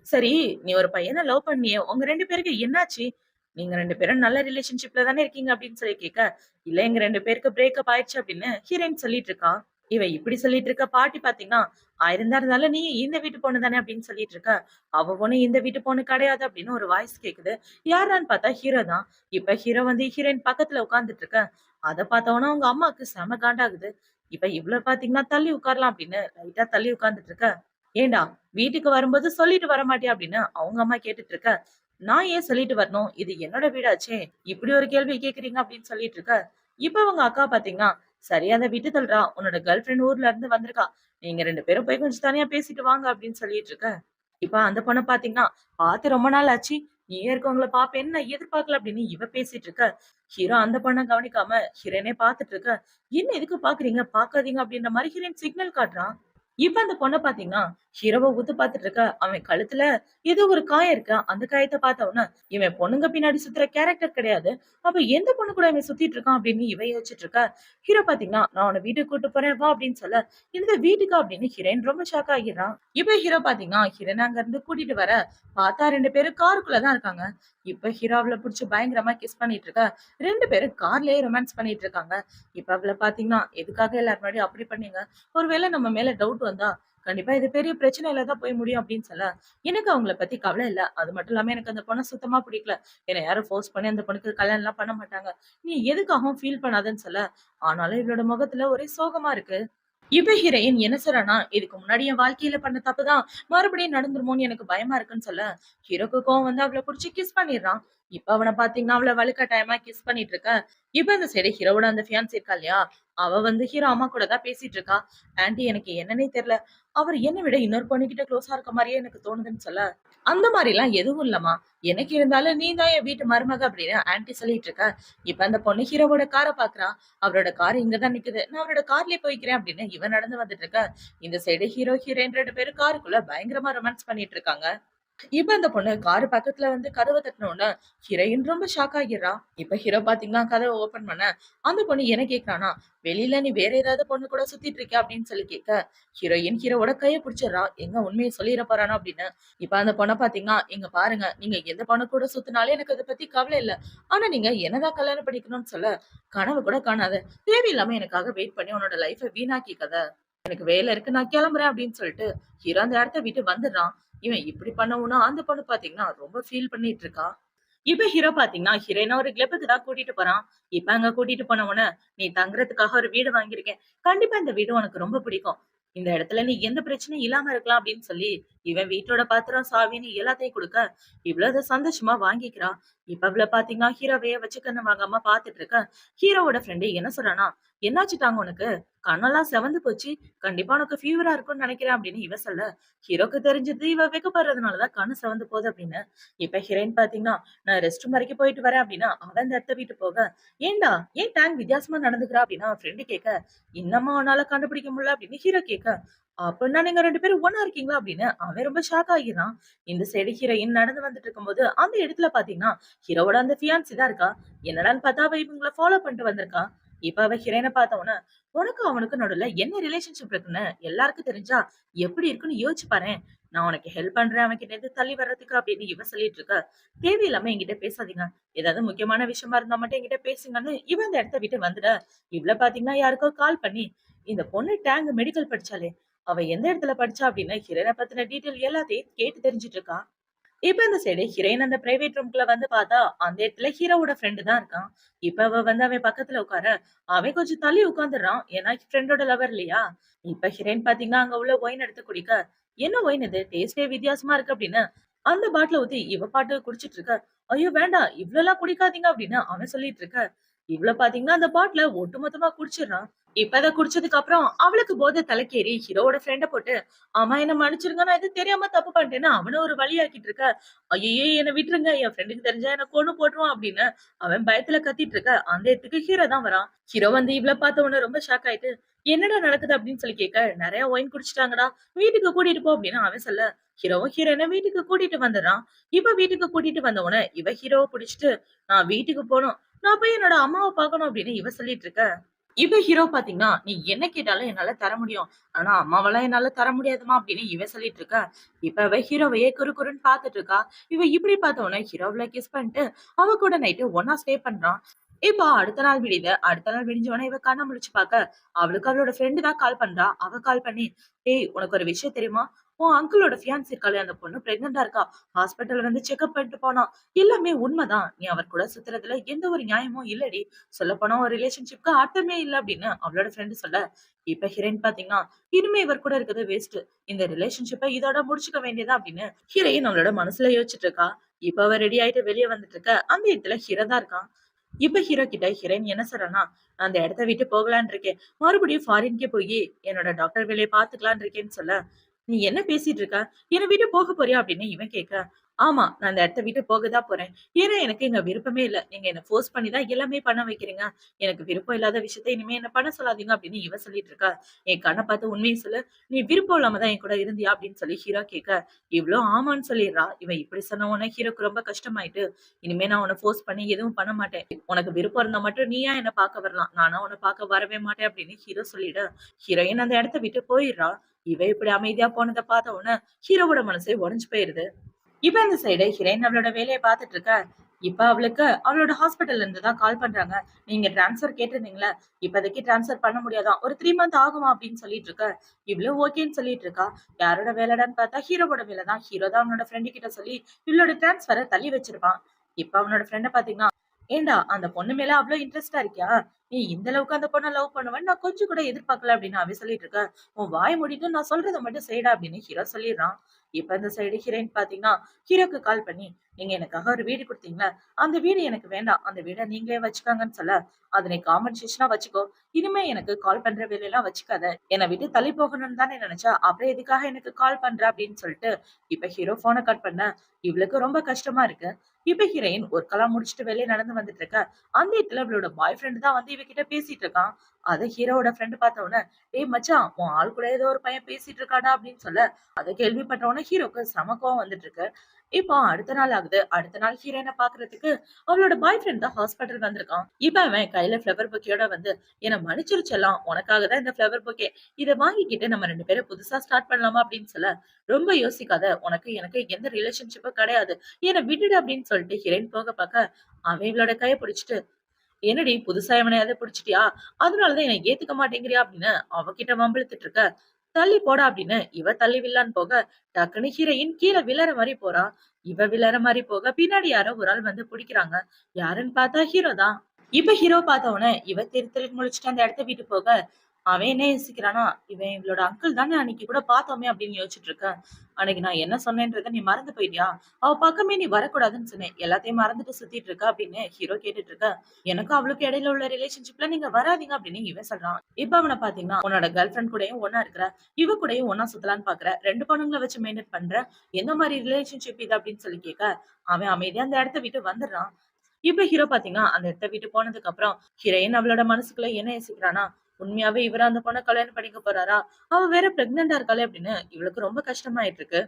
சரி, நீ ஒரு பையனை லவ் பண்ணியே, உங்க 2 பேருக்கு என்னாச்சு? நீங்க 2 பேரும் நல்ல ரிலேஷன்ஷிப்ல தானே இருக்கீங்க அப்படின்னு சொல்லி கேட்க, இல்ல எங்க 2 பேருக்கு பிரேக்கப் ஆயிடுச்சு அப்படின்னு ஹீரோயின் சொல்லிட்டு இருக்கா. இவ இப்படி சொல்லிட்டு இருக்க பாட்டி பாத்தீங்கன்னா, ஆயிரம் தான் இருந்தாலும் நீ இந்த வீட்டு பொண்ணு தானே அப்படின்னு சொல்லிட்டு இருக்க. அவ பொண்ணு இந்த வீட்டு பொண்ணு கிடையாது அப்படின்னு ஒரு வாய்ஸ் கேக்குது. யாரான்னு பார்த்தா ஹீரோ தான். இப்ப ஹீரோ வந்து ஹீரோயின் பக்கத்துல உட்கார்ந்துட்டு இருக்க. அத பார்த்தவொன்னே அவங்க அம்மாக்கு செம காண்டாகுது. இப்ப இவ்வளவு பாத்தீங்கன்னா தள்ளி உட்காரலாம் அப்படின்னு லைட்டா தள்ளி உட்கார்ந்துட்டு இருக்க. ஏண்டா வீட்டுக்கு வரும்போது சொல்லிட்டு வர மாட்டியா அப்படின்னு அவங்க அம்மா கேட்டுட்டு இருக்க. நான் ஏன் சொல்லிட்டு வரணும், இது என்னோட வீடாச்சே, இப்படி ஒரு கேள்வி கேக்குறீங்க அப்படின்னு சொல்லிட்டு இருக்க. இப்ப அவங்க அக்கா பாத்தீங்கன்னா, சரி அதை விட்டு தள்ளுறா, உன்னோட கேர்ள் ஃபிரெண்ட் ஊர்ல இருந்து வந்திருக்கா, நீங்க 2 பேரும் போய் கொஞ்சம் தனியா பேசிட்டு வாங்க அப்படின்னு சொல்லிட்டு இருக்க. இப்ப அந்த பொண்ணை பாத்தீங்கன்னா, பார்த்து ரொம்ப நாள் ஆச்சு, நீ இருக்கவங்கள பாப்பேன்னு நான் எதிர்பார்க்கல அப்படின்னு இவ பேசிட்டு இருக்க. ஹீரோ அந்த பொண்ணை கவனிக்காம ஹீரோனே பாத்துட்டு இருக்க. என்ன எதுக்கு பாக்குறீங்க, பாக்காதீங்க அப்படின்ற மாதிரி ஹீரோயின் சிக்னல் காட்டுறான். இப்ப அந்த பொண்ண பாத்தீங்கன்னா, ஹீரோவ உத்து பாத்துட்டு இருக்க. அவன் கழுத்துல ஏதோ ஒரு காயம் இருக்கு. அந்த காயத்த பார்த்த உடனே, இவன் பொண்ணுங்க பின்னாடி சுத்துற கேரக்டர் கிடையாது. அப்ப எந்த பொண்ணு கூட இவன் சுத்திட்டு இருக்கான் அப்படின்னு இவ யோசிச்சுட்டு இருக்கா. ஹீரோ பாத்தீங்கன்னா, நான் உன்னை வீட்டுக்கு கூட்டு போறேன் வா அப்படின்னு சொல்ல, இந்த வீட்டுக்கா அப்படின்னு ஹீரோயின் ரொம்ப ஷாக் ஆகிடுறான். இப்ப ஹீரோ பாத்தீங்கன்னா, ஹீரோனை அங்க இருந்து கூட்டிட்டு வர, பார்த்தா 2 பேரும் காருக்குள்ளதான் இருக்காங்க. இப்ப ஹீரோ அவளை புடிச்சு பயங்கரமா கிஸ் பண்ணிட்டு இருக்க. 2 பேரும் கார்லயே ரொமான்ஸ் பண்ணிட்டு இருக்காங்க. இப்ப அவளை பாத்தீங்கன்னா, எதுக்காக எல்லாரும் முன்னாடி அப்படி பண்ணீங்க? ஒருவேளை நம்ம மேல டவுட் வந்தா கண்டிப்பா இது பெரிய பிரச்சனையில தான் போய் முடியும் அப்படின்னு சொல்ல, எனக்கு அவங்கள பத்தி கவலை இல்ல. அது மட்டும் இல்லாம எனக்கு அந்த பொண்ண சுத்தமா பிடிக்கல. என்ன யாரும் ஃபோர்ஸ் பண்ணி அந்த பொண்ணுக்கு கல்யாணம் எல்லாம் பண்ண மாட்டாங்க. நீ எதுக்காகவும் ஃபீல் பண்ணாதன்னு சொல்ல, ஆனாலும் இவளோட முகத்துல ஒரே சோகமா இருக்கு. இப்ப ஹீரோயின் என்ன சொல்றான்னா, இதுக்கு முன்னாடி என் வாழ்க்கையில பண்ண தப்புதான் மறுபடியும் நடந்துருமோன்னு எனக்கு பயமா இருக்குன்னு சொல்ல, ஹீரோக்கு கோவம் வந்து அவளை புடிச்சு கிஸ் பண்ணிடுறான். இப்ப அவனை பாத்தீங்கன்னா அவளை வலுக்கட்டாயமா கிஸ் பண்ணிட்டு இருக்க. இப்ப இந்த சைடு ஹீரோவோட அந்த ஃபியான்சி இருக்கா இல்லையா, அவ வந்து ஹீரோ அம்மா கூட தான் பேசிட்டு இருக்கா. ஆன்ட்டி எனக்கு என்னன்னே தெரியல, அவர் என்னை விட இன்னொரு பொண்ணுகிட்ட க்ளோஸா இருக்க மாதிரியே எனக்கு தோணுதுன்னு சொல்ல, அந்த மாதிரி எல்லாம் எதுவும் இல்லம்மா, எனக்கு இருந்தாலும் நீ தான் என் வீட்டு மருமக அப்படின்னு ஆன்ட்டி சொல்லிட்டு இருக்க. இப்ப அந்த பொண்ணு ஹீரோவோட காரை பாக்குறா. அவரோட கார் இங்கதான் நிக்குது, நான் அவரோட கார்லயே போய்க்கிறேன் அப்படின்னு இவன் நடந்து வந்துட்டு இருக்க. இந்த சைடு ஹீரோ ஹீரோயின் 2 பேரும் காருக்குள்ள பயங்கரமா ரொமான்ஸ் பண்ணிட்டு இருக்காங்க. இப்ப அந்த பொண்ணு காரு பக்கத்துல வந்து கதவை தட்டினோட ஹீரோயின் ரொம்ப ஷாக் ஆகிடுறா. இப்ப ஹீரோ பாத்தீங்கன்னா கதவை ஓபன் பண்ண அந்த பொண்ணு என்ன கேக்குறானா, வெளியில நீ வேற ஏதாவது பொண்ணு கூட சுத்திட்டு இருக்க அப்படின்னு சொல்லி கேட்க, ஹீரோயின் ஹீரோவோட கைய பிடிச்சிடறா, எங்க உண்மையை சொல்லிட போறானா அப்படின்னு. இப்ப அந்த பொண்ணை பாத்தீங்கன்னா, இங்க பாருங்க, நீங்க எந்த பொண்ணு கூட சுத்தினாலே எனக்கு அதை பத்தி கவலை இல்ல. ஆனா நீங்க என்னதான் கல்யாணம் பண்ணிக்கணும்னு சொல்ல, கனவு கூட காணாத, தேவையில்லாம எனக்காக வெயிட் பண்ணி உன்னோட லைஃபை வீணாக்கிக்காத, எனக்கு வேலை இருக்கு நான் கிளம்புறேன் அப்படின்னு சொல்லிட்டு ஹீரோ அந்த இடத்த விட்டு வந்துடுறான். இவன் இப்படி பண்ணவும்னா அந்த பொண்ணு பாத்தீங்கன்னா ரொம்ப ஃபீல் பண்ணிட்டு இருக்கா. இப்ப ஹீரோ பாத்தீங்கன்னா ஹீரோயின ஒரு கிளப்புக்கு தான் கூட்டிட்டு போறான். இப்ப அங்க கூட்டிட்டு போனவன, நீ தங்குறதுக்காக ஒரு வீடு வாங்கியிருக்கேன், கண்டிப்பா இந்த வீடு உனக்கு ரொம்ப பிடிக்கும், இந்த இடத்துல நீ எந்த பிரச்சனையும் இல்லாம இருக்கலாம் அப்படின்னு சொல்லி இவன் வீட்டோட பாத்திரம் சாவின்னு எல்லாத்தையும் கொடுக்க, இவ்வளவு சந்தோஷமா வாங்கிக்கிறா. இப்ப அவள பாத்தீங்கன்னா ஹீரோவைய வச்சு கண்ணு வாங்காம பாத்துட்டு இருக்க. ஹீரோவோட ஃப்ரெண்டு என்ன சொல்றானா, என்னாச்சுட்டாங்க உனக்கு, கண்ணெல்லாம் செவந்து போச்சு, கண்டிப்பா உனக்கு ஃபீவரா இருக்கும்னு நினைக்கிறேன் அப்படின்னு இவ சொல்ல, ஹீரோக்கு தெரிஞ்சது இவ வெக்கப்படுறதுனாலதான் கண்ணு செவந்து போகுது அப்படின்னு. இப்ப ஹீரோயின் பாத்தீங்கன்னா, நான் ரெஸ்ட் ரூம் வரைக்கும் போயிட்டு வரேன் அப்படின்னா அவன் அந்த இடத்த விட்டு போக, ஏண்டா ஏன் டேங்க் வித்தியாசமா நடந்துக்கிறா அப்படின்னு அவன் ஃப்ரெண்டு கேட்க, இன்னமா அவனால கண்டுபிடிக்க முடியல அப்படின்னு ஹீரோ கேட்க, அப்படின்னா நீங்க 2 பேரும் ஒண்ணா இருக்கீங்களா அப்படின்னு அவன் ரொம்ப ஷாக் ஆகிறான். இந்த சைடு ஹீரோயின் நடந்து வந்துட்டு இருக்கும்போது அந்த இடத்துல பாத்தீங்கன்னா ஹீரோவோட அந்த ஃபியான்சி தான் இருக்கா. என்னடான்னு பார்த்தா அவ இவங்களை ஃபாலோ பண்ணிட்டு வந்திருக்கா. இப்ப அவ ஹீரோயினை பார்த்தவன, உனக்கு அவனுக்கு நடுவுல என்ன ரிலேஷன்ஷிப் இருக்குன்னு எல்லாருக்கும் தெரிஞ்சா எப்படி இருக்குன்னு யோசிச்சு பாரேன், நான் உனக்கு ஹெல்ப் பண்றேன் அவன் கிட்ட இருந்து தள்ளி வர்றதுக்கு அப்படின்னு இவ சொல்லிட்டு இருக்க. தேவையில்லாம என்கிட்ட பேசாதீங்க, ஏதாவது முக்கியமான விஷயமா இருந்தா மட்டும் என்கிட்ட பேசுங்கன்னு இவன் அந்த இடத்த விட்டு வந்துட. இவ்வளவு பாத்தீங்கன்னா யாருக்கோ கால் பண்ணி, இந்த பொண்ணு டேங்க் மெடிக்கல் படிச்சாலே, அவ எந்த இடத்துல படிச்சா அப்படின்னு ஹீரோயினை பத்தின டீட்டெயில் எல்லாத்தையும் கேட்டு தெரிஞ்சுட்டு இருக்கா. இப்ப இந்த சைடு ஹீரோயின் அந்த பிரைவேட் ரூம்குள்ள வந்து பார்த்தா அந்த இடத்துல ஹீரோவோட ஃப்ரெண்டு தான் இருக்கான். இப்ப அவ வந்து அவன் பக்கத்துல உட்கார, அவன் கொஞ்சம் தள்ளி உட்கார்ந்துடுறான், ஏன்னா ஃப்ரெண்டோட லவர் இல்லையா. இப்ப ஹீரோயின் பாத்தீங்கன்னா அங்க உள்ள ஒயின் எடுத்து குடிக்க, என்ன ஒயின் இது, டேஸ்டே வித்தியாசமா இருக்கு அப்படின்னு அந்த பாட்டில ஊத்தி இவ பாட்டு குடிச்சிட்டு இருக்க. ஐயோ வேண்டாம், இவ்வளவு எல்லாம் குடிக்காதீங்க அப்படின்னு அவன் சொல்லிட்டு இருக்க. இவ்வளவு பாத்தீங்கன்னா அந்த பாட்டில ஒட்டுமொத்தமா குடிச்சிடுறான். இப்ப அத குடிச்சதுக்கு அப்புறம் அவளுக்கு போதை தலைக்கேறி ஹீரோவோட ஃப்ரெண்ட போட்டு, "ஆமா என்ன மன்னிச்சிருங்க. நான் இது தெரியாம தப்பு பண்ணிட்டேன்னு" அவன ஒரு வழியாக்கிட்டு இருக்க. "ஐயய்ய! என்ன விட்டுருங்க. என் ஃப்ரெண்டுக்கு தெரிஞ்சா என்ன கொன்னு போட்டுருவான்" அப்படின்னு அவன் பயத்துல கத்திட்டு இருக்க. அந்த இடத்துக்கு ஹீரோ தான் வரான். ஹீரோ வந்து இவள பார்த்த உடனே ரொம்ப ஷாக் ஆயிட்டு, "என்னடா நடக்குது?" அப்படின்னு சொல்லி கேட்க, "நெறைய ஒயின் குடிச்சுட்டாங்கடா. வீட்டுக்கு கூட்டிட்டு போ" அப்படின்னு அவன் சொல்ல, ஹீரோவும் ஹீரோயின வீட்டுக்கு கூட்டிட்டு வந்துடுறான். இப்ப வீட்டுக்கு கூட்டிட்டு வந்த உடனே இவ ஹீரோவ புடிச்சுட்டு, "நான் வீட்டுக்கு போணும். நான் போய் என்னோட அம்மாவ பார்க்கணும்" அப்படின்னு இவ சொல்லிட்டு இருக்க. இப்ப ஹீரோ பாத்தீங்கன்னா, "நீ என்ன கேட்டாலும் என்னால தர முடியும். ஆனா அம்மாவெல்லாம் என்னால தர முடியாதும்மா" அப்படின்னு இவ சொல்லிட்டு இருக்கா. இப்ப அவ ஹீரோவையே குறுகுறுன்னு பாத்துட்டு இருக்கா. இவ இப்படி பார்த்த உடனே ஹீரோவ கிஸ் பண்ணிட்டு அவ கூட நைட்டு ஒண்ணா ஸ்டே பண்றான். இப்ப அடுத்த நாள் விடியுது. அடுத்த நாள் விடிஞ்ச உடனே இவ கண்ண முழிச்சு பாக்க, அவளுக்கு அவளோட ஃப்ரெண்டு தான் கால் பண்றா. அவ கால் பண்ணி, "ஏய் உனக்கு ஒரு விஷயம் தெரியுமா? உன் அங்கிளோட ஃபியான்சி இருக்காளே அந்த பொண்ணு பிரெக்னன்ட்டா இருக்கா. ஹாஸ்பிட்டல் வந்து செக்அப் பண்ணிட்டு போனா. எல்லாமே உண்மைதான். நீ அவர் கூட சுத்துறதுல எந்த ஒரு நியாயமும் இல்லடி. சொல்லப்போனா ஒரு ரிலேஷன்ஷிப்க்கு அர்த்தமே இல்ல" அப்படின்னு அவளோட ஃப்ரெண்ட் சொல்ல, இப்ப ஹீரோயின் பாத்தீங்கன்னா, இனிமே இவர் கூட இருக்கிறது வேஸ்ட். இந்த ரிலேஷன்ஷிப்ப இதோட முடிச்சுக்க வேண்டியதா அப்படின்னு ஹீரோயின் அவளோட மனசுல யோசிச்சுட்டு இருக்கா. இப்ப அவ ரெடி ஆயிட்டு வெளிய வந்துட்டு இருக்க. அந்த இடத்துல ஹீரோ தான் இருக்கான். இப்ப ஹீரோ கிட்ட ஹீரோயின் என்ன சொல்றான்னா, "நான் அந்த இடத்த விட்டு போகலான்னு இருக்கேன். மறுபடியும் ஃபாரின்க்கே போயி என்னோட டாக்டர் வேலைய பார்த்துக்கலான்னு இருக்கேன்னு" சொல்ல, "நீ என்ன பேசிட்டு இருக்க? என்ன விட்டு போக போறியா?" அப்படின்னு இவன் கேட்க, "ஆமா, நான் அந்த இடத்த விட்டு போக தான் போறேன். ஏன்னா எனக்கு இங்க விருப்பமே இல்ல. நீங்க என்ன ஃபோர்ஸ் பண்ணி தான் எல்லாமே பண்ண வைக்கிறீங்க. எனக்கு விருப்பம் இல்லாத விஷயத்த இனிமே என்ன பண்ண சொல்லாதீங்க" அப்படின்னு இவ சொல்லிட்டு இருக்கா. என் கண்ண பார்த்து உண்மைய சொல்லு. நீ விருப்பம் இல்லாம தான் என் கூட இருந்தியா? அப்படின்னு சொல்லி ஹீரோ கேட்க, இவளும் ஆமான்னு சொல்லிடுறா. இவன் இப்படி சொன்ன உடனே ஹீரோக்கு ரொம்ப கஷ்டமாயிட்டு, "இனிமே நான் உன்ன ஃபோர்ஸ் பண்ணி எதுவும் பண்ண மாட்டேன். உனக்கு விருப்பம் இருந்தா மட்டும் நீயா என்ன பார்க்க வரலாம். நானா உன்ன பார்க்க வரவே மாட்டேன்" அப்படின்னு ஹீரோ சொல்லிட, ஹீரோயின் அந்த இடத்த விட்டு போயிடுறா. இவ இப்படி அமைதியா போனத பார்த்த உடனே ஹீரோவோட மனசே உடைஞ்சு போயிருது. இப்ப அந்த சைடு ஹீரோயின் அவளோட வேலைய பார்த்துட்டு இருக்கா. இப்ப அவளுக்கு அவளோட ஹாஸ்பிட்டல்ல இருந்து தான் கால் பண்றாங்க. "நீங்க ட்ரான்ஸ்ஃபர் கேட்டிருந்தீங்கல்ல, இப்போதைக்கு ட்ரான்ஸ்ஃபர் பண்ண முடியாதாம். ஒரு 3 மந்த் ஆகுமா" அப்படின்னு சொல்லிட்டு இருக்க. இவளும் ஓகேன்னு சொல்லிட்டு இருக்கா. யாரோட வேலைடான்னு பார்த்தா ஹீரோவோட வேலை தான். ஹீரோ தான் அவனோட ஃப்ரெண்டு கிட்ட சொல்லி இவளோட ட்ரான்ஸ்ஃபர தள்ளி வச்சிருப்பான். இப்ப அவனோட ஃப்ரெண்ட பார்த்தீங்கன்னா, "ஏன்டா அந்த பொண்ணு மேல அவ்ளோ இன்ட்ரெஸ்ட்டா இருக்கியா? நீ இந்த அளவுக்கு அந்த பொண்ண லவ் பண்ணுவேன்னு நான் கொஞ்சம் கூட எதிர்பார்க்கல" அப்படின்னு அவ சொல்லிட்டு இருக்கா. "உன் வாய மூடிட்டு நான் சொல்றத மட்டும் செய்டா" அப்படின்னு ஹீரோ சொல்லிடுறான். இப்ப இந்த சைடு ஹீரோயின் பார்த்தீங்கன்னா, ஹீரோக்கு கால் பண்ணி, "நீங்க எனக்காக ஒரு வீடு குடுத்தீங்கல்ல, அந்த வீடு எனக்கு வேண்டாம். அந்த வீட நீங்களே வச்சுக்கோங்கன்னு" சொல்ல, "அத நீ காம்பன்சேஷனா வச்சுக்கோ. இனிமே எனக்கு கால் பண்ற வேலையெல்லாம் வச்சுக்காத. என்ன விட்டு தள்ளி போகணும்னு தானே நெனச்ச. அப்புறம் எதுக்காக எனக்கு கால் பண்ற?" அப்படின்னு சொல்லிட்டு, இப்ப ஹீரோ ஃபோன கட் பண்ண, இவளுக்கு ரொம்ப கஷ்டமா இருக்கு. இப்ப ஹீரோயின் ஒர்க்கெல்லாம் முடிச்சுட்டு வெளிய நடந்து வந்துட்டு இருக்க. அந்த இடத்துல அவளோட பாய் ஃப்ரெண்ட் தான் வந்து இவகிட்ட பேசிட்டு இருக்கான். அத ஹீரோவோட ஃப்ரெண்ட் பார்த்த உடனே, "டேய் மச்சான், உன் ஆள் கூட ஏதோ ஒரு பையன் பேசிட்டு இருக்கான்டா" அப்படின்னு சொல்ல, அத கேள்விப்பட்ட உடனே ஹீரோக்கு செம கோவம் வந்துட்டு இருக்கு. இப்போ அடுத்த நாள் ஆகுது. அடுத்த நாள் ஹீரோயின பாக்குறதுக்கு அவளோட பாய் ஃப்ரெண்ட் தான் ஹாஸ்பிட்டல் வந்திருக்கான். இப்ப அவன் கையில ஃப்ளவர் பொக்கேயோட வந்து, "என்ன மன்னிச்சிரு செல்லம். உனக்காக தான் இந்த ஃப்ளவர் பொக்கே. இத வாங்கிக்கிட்டு நம்ம 2 பேரும் புதுசா ஸ்டார்ட் பண்ணலாமா?" அப்படின்னு சொல்ல, "ரொம்ப யோசிக்காத. உனக்கு எனக்கு எந்த ரிலேஷன்ஷிப்பும் கிடையாது. என்ன விட்டுடு" அப்படின்னு சொல்லிட்டு ஹீரோயின் போக பாக்க, அவன் இவளோட கைய பிடிச்சுட்டு, "என்னடி புதுசா எவனையாவது புடிச்சுட்டியா? அதனால தான் என்ன ஏத்துக்க மாட்டேங்கிறியா?" அப்படின்னு அவகிட்ட வம்பிழுத்துட்டு இருக்க. "தள்ளி போடா" அப்படின்னு இவ தள்ளி விழலான்னு போக, டக்குனு ஹீரோயின் கீழ விழற மாரி போறா. இவ விழற மாரி போக, பின்னாடி யாரோ ஒரு ஆள் வந்து புடிக்கிறாங்க. யாருன்னு பார்த்தா ஹீரோ தான். இப்ப ஹீரோ பார்த்த உடனே இவ திரு திருன்னு முழிச்சுட்டு அந்த இடத்த விட்டு போக, அவன் என்ன யோசிக்கிறானா, "இவன் இவளோட அங்கிள் தானே அன்னைக்கு கூட பார்த்தோமே" அப்படின்னு யோசிச்சுட்டு இருக்கேன். "அன்னைக்கு நான் என்ன சொன்னேன்றத நீ மறந்து போயிட்டியா? அவ பக்கமே நீ வரக்கூடாதுன்னு சொன்னேன். எல்லாத்தையும் மறந்துட்டு சுத்திட்டு இருக்க" அப்படின்னு ஹீரோ கேட்டுட்டு இருக்க. "எனக்கும் அவளுக்கும் இடையில உள்ள ரிலேஷன்ஷிப்ல நீங்க வராதீங்க" அப்படின்னு இவன் சொல்றான். இப்ப அவன பார்த்தீங்கன்னா, "உன்னோட கேர்ள் ஃபிரெண்ட் கூடயும் ஒண்ணா இருக்கிற, இவ கூடயும் ஒண்ணா சுத்தலான்னு பார்க்குற, 2 பொண்ணுங்கள வச்சு மெயின்டெயின் பண்ற, எந்த மாரி ரிலேஷன்ஷிப் இது?" அப்படின்னு சொல்லி கேட்க, அவன் அமைதியா அந்த இடத்த விட்டு வந்துடுறான். இப்ப ஹீரோ பாத்தீங்கன்னா, அந்த இடத்த விட்டு போனதுக்கு அப்புறம், ஹீரோயின் அவளோட மனசுக்குள்ள என்ன யோசிக்கிறான்னா, உண்மையாவே இவரு அந்த பொண்ண கல்யாணம் பண்ணிக்க போறாரா? அவ வேற பிரெக்னன்ட்டா இருக்காளே அப்படின்னு இவளுக்கு ரொம்ப கஷ்டமாயிட்டு இருக்கு.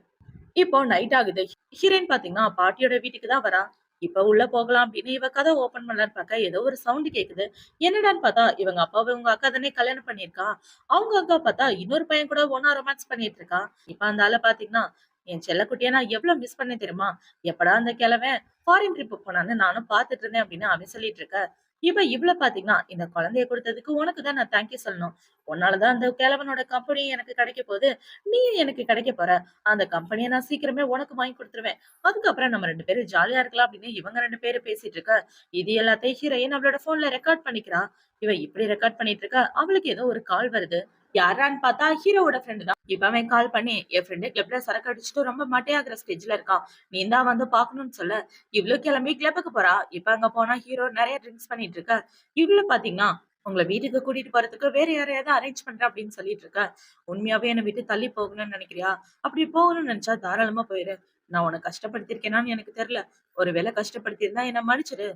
இப்போ நைட் ஆகுது. ஹீரோயின் பாத்தீங்கன்னா, பாட்டியோட வீட்டுக்கு தான் வரா. இப்ப உள்ள போகலாம் அப்படின்னு இவ கதவ ஓப்பன் பண்ணலான்னு பாக்க, ஏதோ ஒரு சவுண்ட் கேக்குது. என்னடான்னு பாத்தா, இவங்க அப்பாவ இவங்க அக்கா தானே கல்யாணம் பண்ணியிருக்கா. அவங்க அக்கா பாத்தா, இன்னொரு பையன் கூட ஒண்ணா ரொமான்ஸ் பண்ணிட்டு இருக்கா. இப்ப அந்த ஆள பாத்தீங்கன்னா, "என் செல்லக்குட்டிய நான் எவ்வளவு மிஸ் பண்ணேன் தெரியுமா? எப்படா அந்த கிழவன் ஃபாரின் ட்ரிப் போனான்னு நானும் பாத்துட்டு இருந்தேன்" அப்படின்னு அவன் சொல்லிட்டு இருக்க. இவள பாத்தீங்கன்னா, "இந்த குழந்தைய குடுத்ததுக்கு உனக்கு தான் நான் தேங்க்யூ சொல்லணும். உன்னால தான் அந்த கிழவனோட கம்பெனியும் எனக்கு கிடைக்க போகுது. நீயும் எனக்கு கிடைக்க போற. அந்த கம்பெனிய நான் சீக்கிரமே உனக்கு வாங்கி குடுத்துருவேன். அதுக்கப்புறம் நம்ம 2 பேரும் ஜாலியா இருக்கலாம்" அப்படின்னு இவங்க 2 பேரும் பேசிட்டு இருக்க. இது எல்லாத்தையும் ஹீரோயின் அவளோட போன்ல ரெக்கார்ட் பண்ணிக்கிறா. இவ இப்படி ரெக்கார்ட் பண்ணிட்டு இருக்க, அவளுக்கு ஏதோ ஒரு கால் வருது. யாரான்னு பார்த்தா ஹீரோவோட ஃப்ரெண்ட் தான். இப்ப அவன் கால் பண்ணி, "என் ஃப்ரெண்டு கிளப்ல சரக்கு அடிச்சுட்டு ரொம்ப மட்டையாகுற ஸ்டேஜ்ல இருக்கான். நீ தான் வந்து பார்க்கணும்னு" சொல்ல, இவளும் கிளம்பி கிளப்புக்கு போறா. இப்ப அங்க போனா ஹீரோ நெறைய ட்ரிங்க்ஸ் பண்ணிட்டு இருக்க. இவளும் பாத்தீங்கன்னா, உங்கள வீட்டுக்கு கூட்டிட்டு போறதுக்கு வேற யாரையாவது அரேஞ்ச் பண்றேன் அப்படின்னு சொல்லிட்டு இருக்க. உண்மையாவே என்ன விட்டு தள்ளி போகணும்னு நினைக்கிறியா? அப்படி போகணும்னு நினைச்சா தாராளமா போயிரு. நான் உன்ன கஷ்டப்படுத்தியிருக்கேனான்னு எனக்கு தெரியல. ஒருவேளை கஷ்டப்படுத்தியிருந்தா என்ன மன்னிச்சிடு.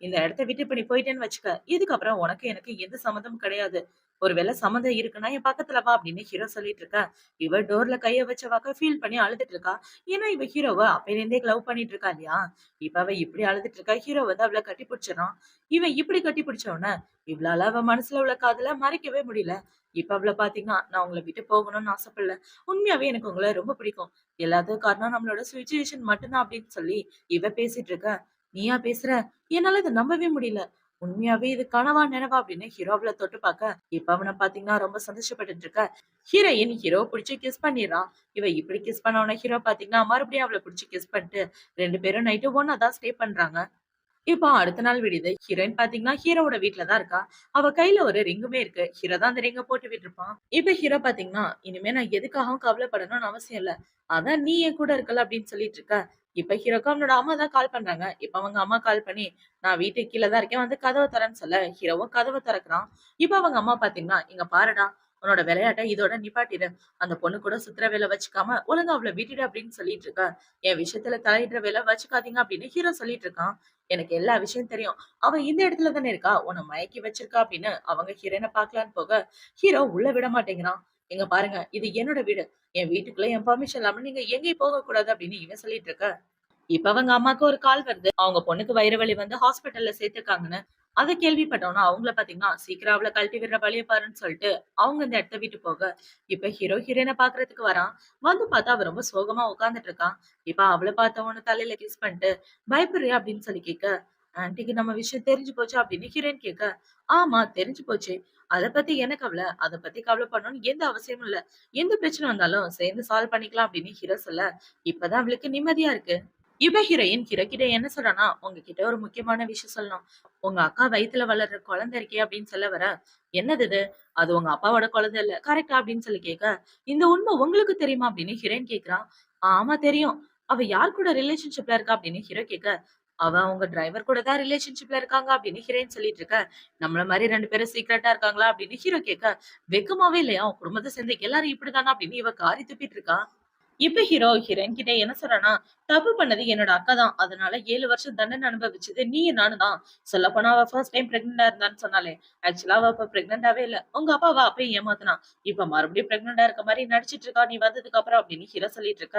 இந்த இடத்த விட்டு இப்ப நீ போயிட்டேன்னு வச்சுக்க. இதுக்கப்புறம் உனக்கு எனக்கு எந்த சம்மந்தமும் கிடையாது. ஒருவேளை சம்மந்தம் இருக்குன்னா என் பக்கத்துல வா அப்படின்னு ஹீரோ சொல்லிட்டு இருக்கா. இவ டோர்ல கைய வச்சவாக்க ஃபீல் பண்ணி அழுதுட்டு இருக்கா. ஏன்னா இவ ஹீரோவ அப்பையில லவ் பண்ணிட்டு இருக்கா இல்லையா? இப்ப அவ இப்படி அழுதுட்டு இருக்கா. ஹீரோ வந்து அவள கட்டி பிடிச்சிடறான். இவன் இப்படி கட்டி பிடிச்ச உடனே இவளால அவ மனசுல உள்ள காதல மறைக்கவே முடியல. இப்ப அவள பாத்தீங்கன்னா, நான் உங்கள விட்டு போகணும்னு ஆசைப்படல. உண்மையாவே எனக்கு உங்கள ரொம்ப பிடிக்கும். எல்லாத்துக்கும் காரணம் நம்மளோட சிச்சுவேஷன் மட்டும்தான் அப்படின்னு சொல்லி இவ பேசிட்டு இருக்க. நீயா பேசுற? என்னால இத நம்பவே முடியல. உண்மையாவே இது கனவா நினைவா அப்படின்னு ஹீரோ அவள தொட்டு பாக்க, இப்ப அவன பாத்தீங்கன்னா ரொம்ப சந்தோஷப்பட்டுட்டு இருக்க. ஹீரோயின் ஹீரோ புடிச்சு கிஸ் பண்ணிடுறான். இவ இப்படி கிஸ் பண்ண உடனே ஹீரோ பாத்தீங்கன்னா மறுபடியும் அவள புடிச்சு கிஸ் பண்ணிட்டு 2 பேரும் நைட்டு ஒண்ணா தான் ஸ்டே பண்றாங்க. இப்போ அடுத்த நாள் விடியுது. ஹீரோயின் பாத்தீங்கன்னா, ஹீரோவோட வீட்ல தான் இருக்கா. அவ கையில ஒரு ரிங்குமே இருக்கு. ஹீரோ தான் அந்த ரிங்க போட்டு விட்டுருப்பான். இப்ப ஹீரோ பாத்தீங்கன்னா, இனிமே நான் எதுக்காகவும் கவலைப்படணும்னு அவசியம் இல்ல. அதான் நீ என் கூட இருக்கல அப்படின்னு சொல்லிட்டு இருக்க. இப்ப ஹீரோக்கு அவனோட அம்மா தான் கால் பண்றாங்க. இப்ப அவங்க அம்மா கால் பண்ணி, நான் வீட்டுக்கு கீழ தான் இருக்கேன். வந்து கதவ தொறன்னு சொல்ல, ஹீரோவும் கதவ திறக்குறான். இப்ப அவங்க அம்மா பாத்தீங்கன்னா, இங்க பாருடா, உன்னோட விளையாட்ட இதோட நிப்பாட்டிடு. அந்த பொண்ணு கூட சுத்துற வேலை வச்சுக்காம, ஒழுங்கா அவள விட்டுடு அப்படின்னு சொல்லிட்டு இருக்க. என் விஷயத்துல தலையிடுற வேலை வச்சுக்காதீங்க அப்படின்னு ஹீரோ சொல்லிட்டு இருக்கான். எனக்கு எல்லா விஷயம் தெரியும். அவ இந்த இடத்துல தானே இருக்கா. உன்ன மயக்கி வச்சிருக்கா அப்படின்னு அவங்க ஹீரோயின பாக்கலான்னு போக, ஹீரோ உள்ள விட மாட்டேங்கிறான். "இங்க பாருங்க, இது என்னோட வீடு. என் வீட்டுக்குள்ள என் பெர்மிஷன் இல்லாம நீங்க எங்கேயும் போகக்கூடாது" அப்படின்னு இவன் சொல்லிட்டு இருக்க. இப்ப அவங்க அம்மாக்கு ஒரு கால் வருது. அவங்க பொண்ணுக்கு வயிறு வலி வந்து ஹாஸ்பிட்டல்ல சேர்த்திருக்காங்கன்னு. அத கேள்விப்பட்டோன அவங்கள பாத்தீங்கன்னா, "சீக்கிரம் அவள கழட்டி விடுற வழிய பாருன்னு" சொல்லிட்டு அவங்க இந்த இடத்த விட்டு போக, இப்ப ஹீரோ ஹீரோயின பாக்குறதுக்கு வரான். வந்து பார்த்தா அவ ரொம்ப சோகமா உட்கார்ந்துட்டு இருக்கான். இப்ப அவள பார்த்தவொன்னே தலையில கிஸ் பண்ணிட்டு, "பயப்படுறியா?" அப்படின்னு சொல்லி கேட்க, "ஆன்ட்டிக்கு நம்ம விஷயம் தெரிஞ்சு போச்சா?" அப்படின்னு ஹீரோயின் கேட்க, "ஆமா தெரிஞ்சு போச்சு. அத பத்தி என்ன கவல? அத பத்தி கவலைப்படணும்னு எந்த அவசியமும் இல்ல. எந்த பிரச்சனை வந்தாலும் சேர்ந்து சால்வ் பண்ணிக்கலாம்" அப்படின்னு ஹீரோ சொல்ல, இப்பதான் அவளுக்கு நிம்மதியா இருக்கு. இவ ஹீரோயின் ஹீரோ கிட்ட என்ன சொல்றான்னா, "உங்ககிட்ட ஒரு முக்கியமான விஷயம் சொல்லணும். உங்க அக்கா வயித்துல வளர்ற குழந்தை இருக்கே" அப்படின்னு சொல்ல வர, "என்னது இது? அது உங்க அப்பாவோட குழந்தை இல்ல. கரெக்ட்டா?" அப்படின்னு சொல்லி கேட்க, "இந்த உண்மை உங்களுக்கு தெரியுமா?" அப்படின்னு ஹீரோயின் கேட்கிறா. "ஆமா தெரியும். அவ யார் கூட ரிலேஷன்ஷிப்ல இருக்கா?" அப்படின்னு ஹீரோ கேட்க, "அவ அவங்க டிரைவர் கூட தான் ரிலேஷன்ஷிப்ல இருக்காங்க" அப்படின்னு ஹீரோயின் சொல்லிட்டு இருக்க. "நம்மள மாரி 2 பேரும் சீக்ரெட்டா இருக்காங்களா?" அப்படின்னு ஹீரோ கேட்க, "வெட்கமாவே இல்லையா? உன் குடும்பத்த சேர்ந்த எல்லாரும் இப்படித்தானா?" அப்படின்னு இவ காரி துப்பிட்டு இருக்கா. இப்ப ஹீரோ ஹீரோயின் கிட்ட என்ன சொல்றான்னா, "தப்பு பண்ணது என்னோட அக்கா தான். அதனால 7 வருஷம் தண்டனை அனுபவிச்சது நீயும் நானும் தான். சொல்லப்போனா அவ ஃபர்ஸ்ட் டைம் பிரெக்னன்ட்டா இருந்தான்னு சொன்னாளே, ஆக்சுவலா அவ அப்ப பிரெக்னன்ட்டாவே இல்ல. உங்க அப்பாவ அப்பயும் ஏமாத்துனா. இப்ப மறுபடியும் பிரெக்னன்ட்டா இருக்க மாரி நடிச்சிட்டு இருக்கா நீ வந்ததுக்கு அப்புறம்" அப்படின்னு ஹீரோ சொல்லிட்டு இருக்க.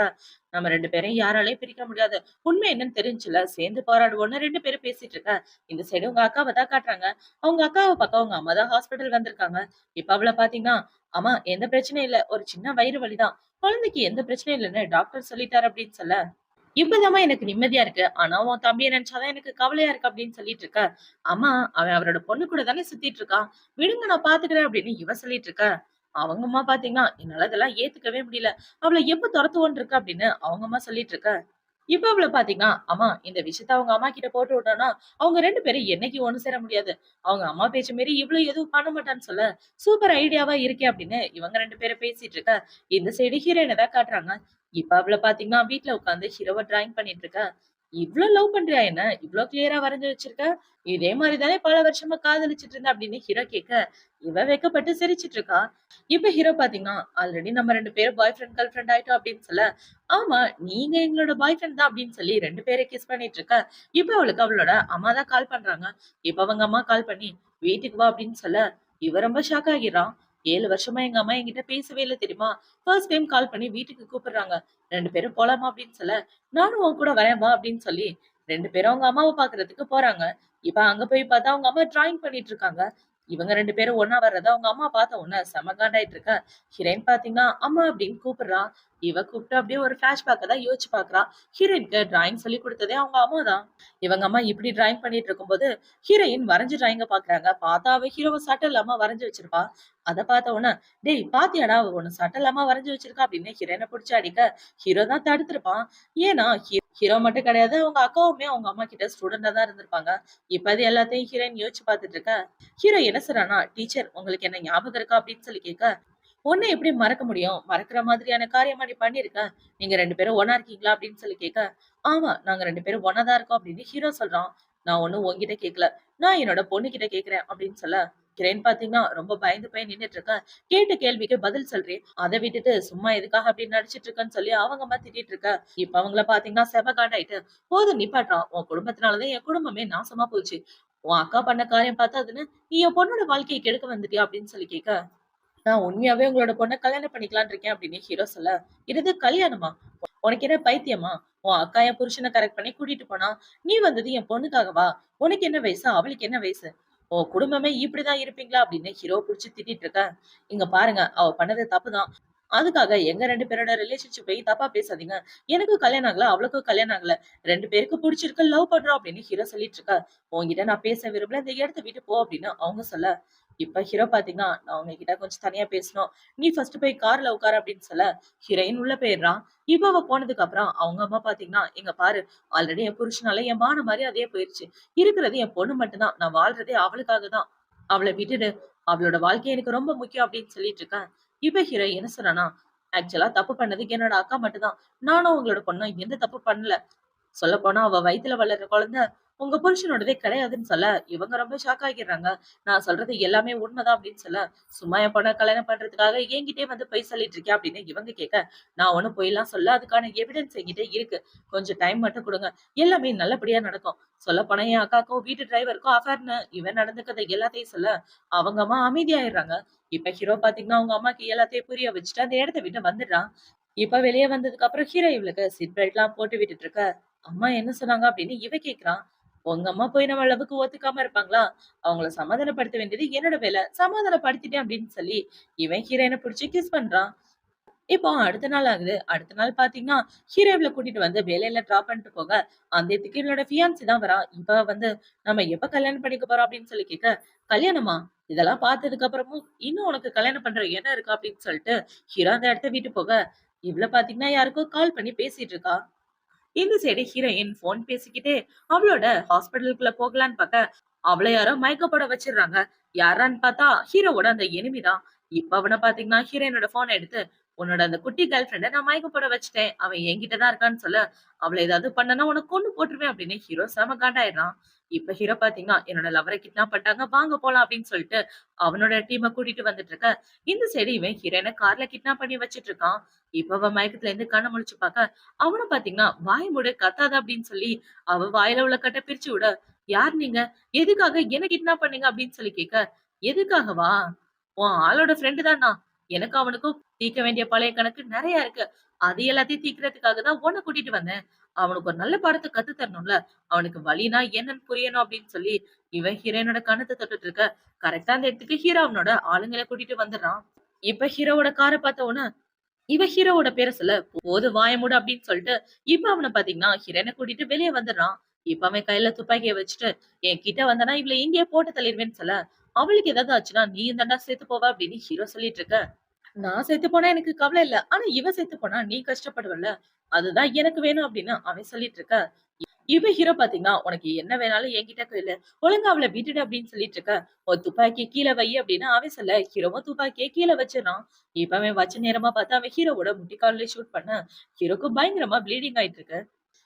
"நம்ம 2 பேரையும் யாராலயும் பிரிக்க முடியாது. உண்மை என்னன்னு தெரிஞ்சுல, சேர்ந்து போராடுவோம்னு 2 பேரும் பேசிட்டு இருக்க. இந்த சைடு உங்க அக்காவ தான் காட்டுறாங்க. அவங்க அக்காவ பாக்க உங்க அம்மா தான் ஹாஸ்பிட்டல் வந்திருக்காங்க. இப்ப அவள பாத்தீங்கன்னா, அம்மா எந்த பிரச்சனையும் இல்ல. ஒரு சின்ன வயிறு வலிதான். குழந்தைக்கு எந்த பிரச்சனையும் இல்லன்னு டாக்டர் சொல்லிட்டாரு" அப்படின்னு சொல்ல, "இப்பதாம்மா எனக்கு நிம்மதியா இருக்கு. ஆனா உன் தம்பிய நினைச்சாதான் எனக்கு கவலையா இருக்கு" அப்படின்னு சொல்லிட்டு இருக்க. "அம்மா அவன் அவரோட பொண்ணு கூட தானே சுத்திட்டு இருக்கான். விடுங்க நான் பாத்துக்கிறேன்" அப்படின்னு இவ சொல்லிட்டு இருக்க. அவங்க அம்மா பாத்தீங்கன்னா, "என்னால இதெல்லாம் ஏத்துக்கவே முடியல. அவள எப்ப துரத்துவோன்னு இருக்கு" அப்படின்னு அவங்க அம்மா சொல்லிட்டு இருக்க. இப்ப அவள பாத்தீங்கன்னா, "அம்மா இந்த விஷயத்த அவங்க அம்மா கிட்ட போட்டு விட்டோம்னா, அவங்க 2 பேரும் என்னைக்கும் ஒண்ணு சேர முடியாது. அவங்க அம்மா பேச்ச மீறி இவளும் எதுவும் பண்ண மாட்டான்னு" சொல்ல, "சூப்பர் ஐடியாவா இருக்கே" அப்படின்னு இவங்க 2 பேரும் பேசிட்டு இருக்க. இந்த சைடு ஹீரோயின தான் காட்டுறாங்க. இப்ப அவள பாத்தீங்கன்னா, வீட்ல உட்கார்ந்து ஹீரோவ டிராயிங் பண்ணிட்டு இருக்கா. "இவ்ளோ லவ் பண்றியா என்ன? இவ்ளோ கிளியரா வரைஞ்சு வச்சிருக்க? இதே மாரி தானே பல வருஷமா காதலிச்சுட்டு இருந்த" அப்படின்னு ஹீரோ கேட்க, இவ வெட்கப்பட்டு சிரிச்சுட்டு இருக்கா. இப்ப ஹீரோ பாத்தீங்கன்னா, "ஆல்ரெடி நம்ம 2 பேரும் பாய் ஃப்ரெண்ட், கேர்ள் ஃப்ரெண்ட் ஆயிட்டோம்" அப்படின்னு சொல்ல, "ஆமா, நீங்க எங்களோட பாய் ஃப்ரெண்ட் தான்" அப்படின்னு சொல்லி 2 பேரும் கிஸ் பண்ணிட்டு இருக்க. இப்ப அவளுக்கு அவளோட அம்மா தான் கால் பண்றாங்க. இப்ப அவங்க அம்மா கால் பண்ணி, "வீட்டுக்கு வா" அப்படின்னு சொல்ல, இவ ரொம்ப ஷாக் ஆகிறான். 7 வருஷமா எங்க அம்மா என்கிட்ட பேசவே இல்ல தெரியுமா? ஃபர்ஸ்ட் டைம் கால் பண்ணி வீட்டுக்கு கூப்பிடுறாங்க. 2 பேரும் போலாமா அப்படின்னு சொல்ல, "நானும் உன் கூட வரேன் வா" அப்படின்னு சொல்லி 2 பேரும் அவங்க அம்மாவ பாக்குறதுக்கு போறாங்க. இப்ப அங்க போய் பார்த்தா அவங்க அம்மா டிராயிங் பண்ணிட்டு இருக்காங்க. இவங்க 2 பேரும் ஒண்ணா வர்றத அவங்க அம்மா பார்த்த உடனே செம காண்டாயிட்டு இருக்க. ஹீரோயின் பாத்தீங்கன்னா, "அம்மா" அப்படின்னு கூப்பிடுறா. இவ கூப்பிட்டு அப்படியே ஒரு ஃபிளாஷ்பேக்க தான் யோசிச்சு பார்க்கிறா. ஹீரோயினுக்கு டிராயிங் சொல்லிக் குடுத்ததே அவங்க அம்மா தான். இவங்க அம்மா இப்படி டிராயிங் பண்ணிட்டு இருக்கும்போது, ஹீரோயின் வரைஞ்ச டிராயிங்க பார்க்குறாங்க. பார்த்தா அவ ஹீரோவ சட்டை இல்லாம வரைஞ்சு வச்சிருப்பா. அத பார்த்த உடனே, "டேய் பாத்தியாடா அவ உன்ன சட்டை இல்லாம வரைஞ்சு வச்சிருக்கா" அப்படின்னு ஹீரோயின புடிச்சு அடிக்க, ஹீரோ தான் தடுத்திருப்பான். ஏன்னா ஹீரோ மட்டும் கிடையாது. அவங்க அக்காவுமே அவங்க அம்மா கிட்ட ஸ்டூடெண்ட்டா தான் இருந்திருப்பாங்க. இப்ப அது எல்லாத்தையும் ஹீரோயின் யோசிச்சு பார்த்துட்டு இருக்க. ஹீரோ என்ன சொல்றான்னா, "டீச்சர் உங்களுக்கு என்ன ஞாபகம் இருக்கா?" அப்படின்னு சொல்லி கேட்க, "உன்ன எப்படி மறக்க முடியும்? மறக்கிற மாதிரியான காரியமா நீ பண்ணியிருக்க. நீங்க 2 பேரும் ஒண்ணா இருக்கீங்களா?" அப்படின்னு சொல்லி கேட்க, "ஆமா, நாங்க 2 பேரும் ஒண்ணா தான் இருக்கோம்" அப்படின்னு ஹீரோ சொல்றான். "நான் ஒண்ணும் உன்கிட்ட கேட்கல. நான் என்னோட பொண்ணுகிட்ட கேட்கிறேன்" அப்படின்னு சொல்ல, ஹீரோயின் பாத்தீங்கன்னா ரொம்ப பயந்து போய் நின்னுட்டு இருக்கா. கேட்ட கேள்விக்கு பதில் சொல்றேன். அதை விட்டுட்டு சும்மா எதுக்காக அப்படி நடிச்சிட்டு இருக்கன்னு சொல்லி அவங்க அம்மா திட்டிட்டு இருக்கா. இப்ப அவங்கள பாத்தீங்கன்னா செம காண்டாயிட்டு, போதும் நிப்பாட்றா. உன் குடும்பத்தினாலதான் என் குடும்பமே நாசமா போச்சு. உன் அக்கா பண்ண காரியம் பார்த்தாதுன்னு நீ என் பொண்ணோட வாழ்க்கையை கெடுக்க வந்துட்டியா அப்படின்னு சொல்லி கேட்க, நான் உண்மையாவே உங்களோட பொண்ண கல்யாணம் பண்ணிக்கலாம்னு இருக்கேன் அப்படின்னு ஹீரோ சொல்ல, இது கல்யாணமா? உனக்கு என்ன பைத்தியமா? உன் அக்கா என் புருஷனை கரெக்ட் பண்ணி கூட்டிட்டு போனா, நீ வந்தது என் பொண்ணுக்காகவா? உனக்கு என்ன வயசு? அவளுக்கு என்ன வயசு? உன் குடும்பமே இப்படிதான் இருப்பீங்களா அப்படின்னு ஹீரோ புடிச்சு திட்டிட்டு இருக்க. இங்க பாருங்க, அவ பண்ணது தப்புதான். அதுக்காக எங்க 2 பேரோட ரிலேஷன்ஷிப்பையும் தப்பா பேசாதீங்க. எனக்கும் கல்யாணம் ஆகல, அவளுக்கும் கல்யாணம் ஆகல. 2 பேருக்கு புடிச்சிருக்கு, லவ் பண்றோம் அப்படின்னு ஹீரோ சொல்லிட்டு இருக்கா. உன்கிட்ட நான் பேச விரும்பல, இந்த இடத்த விட்டு போ அப்படின்னு அவங்க சொல்ல, இப்ப ஹீரோ பாத்தீங்கன்னா, நான் உங்ககிட்ட கொஞ்சம் தனியா பேசணும். நீ ஃபர்ஸ்ட் போய் கார்ல உட்காரு அப்படின்னு சொல்ல, ஹீரோயின் உள்ள போயிடுறான். இப்ப அவ போனதுக்கு அப்புறம் அவங்க அம்மா பாத்தீங்கன்னா, இங்க பாரு, ஆல்ரெடி என் புருஷனால என் மான மரியாதையே போயிருச்சு. இருக்கிறது என் பொண்ணு மட்டும்தான். நான் வாழ்றதே அவளுக்காக தான். அவள விட்டுடு. அவளோட வாழ்க்கை எனக்கு ரொம்ப முக்கியம் அப்படின்னு சொல்லிட்டு இருக்கேன். இப்ப ஹீரோ என்ன சொன்னானா, ஆக்சுவலா தப்பு பண்ணது என்னோட அக்கா மட்டும்தான். நானும் உங்களோட பொண்ணும் எந்த தப்பு பண்ணல. சொல்லப்போனா அவ வயித்துல வளர்ற குழந்தை உங்க புருஷனோடதே கிடையாதுன்னு சொல்ல, இவங்க ரொம்ப ஷாக் ஆகிடுறாங்க. நான் சொல்றது எல்லாமே உண்மைதான் அப்படின்னு சொல்ல, சும்மா என் பொண்ண கல்யாணம் பண்றதுக்காக என்கிட்டயே வந்து பொய் சொல்லிட்டு இருக்கேன் அப்படின்னு இவங்க கேட்க, நான் ஒண்ணும் பொய்லாம் சொல்ல, அதுக்கான எவிடன்ஸ் என்கிட்ட இருக்கு. கொஞ்சம் டைம் மட்டும் கொடுங்க. எல்லாமே நல்லபடியா நடக்கும். சொல்லப்போனா என் அக்காக்கும் வீட்டு டிரைவருக்கும் அஃபேர்னு இவன் நடந்துக்கிறத எல்லாத்தையும் சொல்ல, அவங்க அம்மா அமைதியாயிடுறாங்க. இப்ப ஹீரோ பாத்தீங்கன்னா அவங்க அம்மாக்கு எல்லாத்தையும் புரிய வச்சுட்டு அந்த இடத்த விட்டு வந்துடுறான். இப்ப வெளியே வந்ததுக்கு அப்புறம் ஹீரோ இவளுக்கு சீட் பெல்ட் எல்லாம் போட்டு விட்டுட்டு இருக்க. அம்மா என்ன சொன்னாங்க அப்படின்னு இவ கேக்குறான். உங்க அம்மா போய் நம்ம லவ்வுக்கு ஒத்துக்காம இருப்பாங்களா? அவங்கள சமாதானப்படுத்த வேண்டியது என்னோட வேலை. சமாதானப்படுத்திட்டேன் அப்படின்னு சொல்லி இவன் ஹீரோயினை பிடிச்சு கிஸ் பண்றான். இப்போ அடுத்த நாள் ஆகுது. அடுத்த நாள் பாத்தீங்கன்னா, ஹீரோயிவள கூட்டிட்டு வந்து வேலையில டிராப் பண்ணிட்டு போக, அந்த இடத்துக்கு என்னோட ஃபியான்சி தான் வரா. இவ வந்து, "நம்ம எப்ப கல்யாணம் பண்ணிக்க போறோம்?" அப்படின்னு சொல்லி கேட்க, "கல்யாணமா? இதெல்லாம் பார்த்ததுக்கு அப்புறமும் இன்னும் உனக்கு கல்யாணம் பண்ற எண்ணம் இருக்கா?" அப்படின்னு சொல்லிட்டு ஹீரோ அந்த இடத்த விட்டு போக, இவள பாத்தீங்கன்னா யாருக்கோ கால் பண்ணி பேசிட்டு இருக்கா. இந்த சைடு ஹீரோயின் போன் பேசிக்கிட்டே அவளோட ஹாஸ்பிட்டலுக்குள்ள போகலான்னு பார்க்க, அவள யாரோ மயக்கப்பட வச்சிடுறாங்க. யாரான்னு பார்த்தா ஹீரோவோட அந்த எனிமி தான். இப்ப அவன பாத்தீங்கன்னா ஹீரோயினோட போனை எடுத்து, உன்னோட அந்த குட்டி கேர்ள் ஃப்ரெண்ட நான் மயக்கப்பட வச்சுட்டேன். அவன் என்கிட்ட தான் இருக்கான்னு சொல்ல, அவளை ஏதாவது பண்ணனா உனக்கு கொன்னு போட்டுருவேன் அப்படின்னு ஹீரோ செம காண்டாயிடுறான். இப்ப ஹீரோ பாத்தீங்கன்னா என்னோட லவரை கிட்னாப் பண்ணிட்டாங்க, வாங்க போலாம் அப்படின்னு சொல்லிட்டு அவனோட டீமை கூட்டிட்டு வந்துட்டு இருக்க. இந்த சைடு இவன் ஹீரோயினை கார்ல கிட்னாப் பண்ணி வச்சிட்டு இருக்கான். இப்ப அவன் மயக்கத்துல இருந்து கண்ணை முழிச்சு பார்க்க, அவனும் பாத்தீங்கன்னா வாய் மூடு கத்தாத அப்படின்னு சொல்லி அவ வாயில உள்ள கட்டை பிரிச்சு விட, யார் நீங்க? எதுக்காக என்ன கிட்னாப் பண்ணீங்க அப்படின்னு சொல்லி கேட்க, எதுக்காகவா? உன் ஆளோட ஃப்ரெண்டு தான் நான். எனக்கு அவனுக்கும் தீர்க்க வேண்டிய பழைய கணக்கு நிறைய இருக்கு. அது எல்லாத்தையும் தீர்க்கறதுக்காக தான் உன்னை கூட்டிட்டு வந்தேன். அவனுக்கு ஒரு நல்ல பாடத்தை கத்து தரணும்ல. அவனுக்கு வலினா என்னன்னு புரியணும் அப்படின்னு சொல்லி இவன் ஹீரோயினோட கண்ணத்தை தொட்டுட்டு இருக்க. கரெக்டா அந்த இடத்துக்கு ஹீரோ அவனோட ஆளுங்களை கூட்டிட்டு வந்துடுறான். இப்ப ஹீரோவோட காரை பார்த்த உடனே இவ ஹீரோவோட பேர சொல்ல, "போது வாய மூடு" அப்படின்னு சொல்லிட்டு, இப்ப அவன பாத்தீங்கன்னா, ஹீரோயின கூட்டிட்டு வெளிய வந்துடுறான். இப்ப அவன் கையில துப்பாக்கிய வச்சுட்டு, "என்கிட்ட வந்தனா இவள இங்கேயே போட்டு தள்ளிருவேன்னு" சொல்ல, "அவளுக்கு ஏதாவது ஆச்சுன்னா நீயும் தான்டா செத்து போவ" அப்படின்னு ஹீரோ சொல்லிட்டு இருக்க. "நான் செத்து போனா எனக்கு கவலை இல்ல. ஆனா இவ செத்து போனா நீ கஷ்டப்படுவல்ல. அதுதான் எனக்கு வேணும்" அப்படின்னு அவன் சொல்லிட்டு இருக்க. இவ ஹீரோ பாத்தீங்கன்னா, "உனக்கு என்ன வேணாலும் என்கிட்ட கேளு. ஒழுங்கா அவள விட்டுடு" அப்படின்னு சொல்லிட்டு இருக்க. ஒரு துப்பாக்கிய கீழ வை அப்படின்னு அவன் சொல்ல, ஹீரோவும் துப்பாக்கிய கீழ வச்சிடறான். இப்ப அவன் வச்ச நேரமா பார்த்து அவன் ஹீரோவோட முட்டிக்கால்ல ஷூட் பண்ண, ஹீரோக்கு பயங்கரமா ப்ளீடிங் ஆயிட்டு இருக்கு.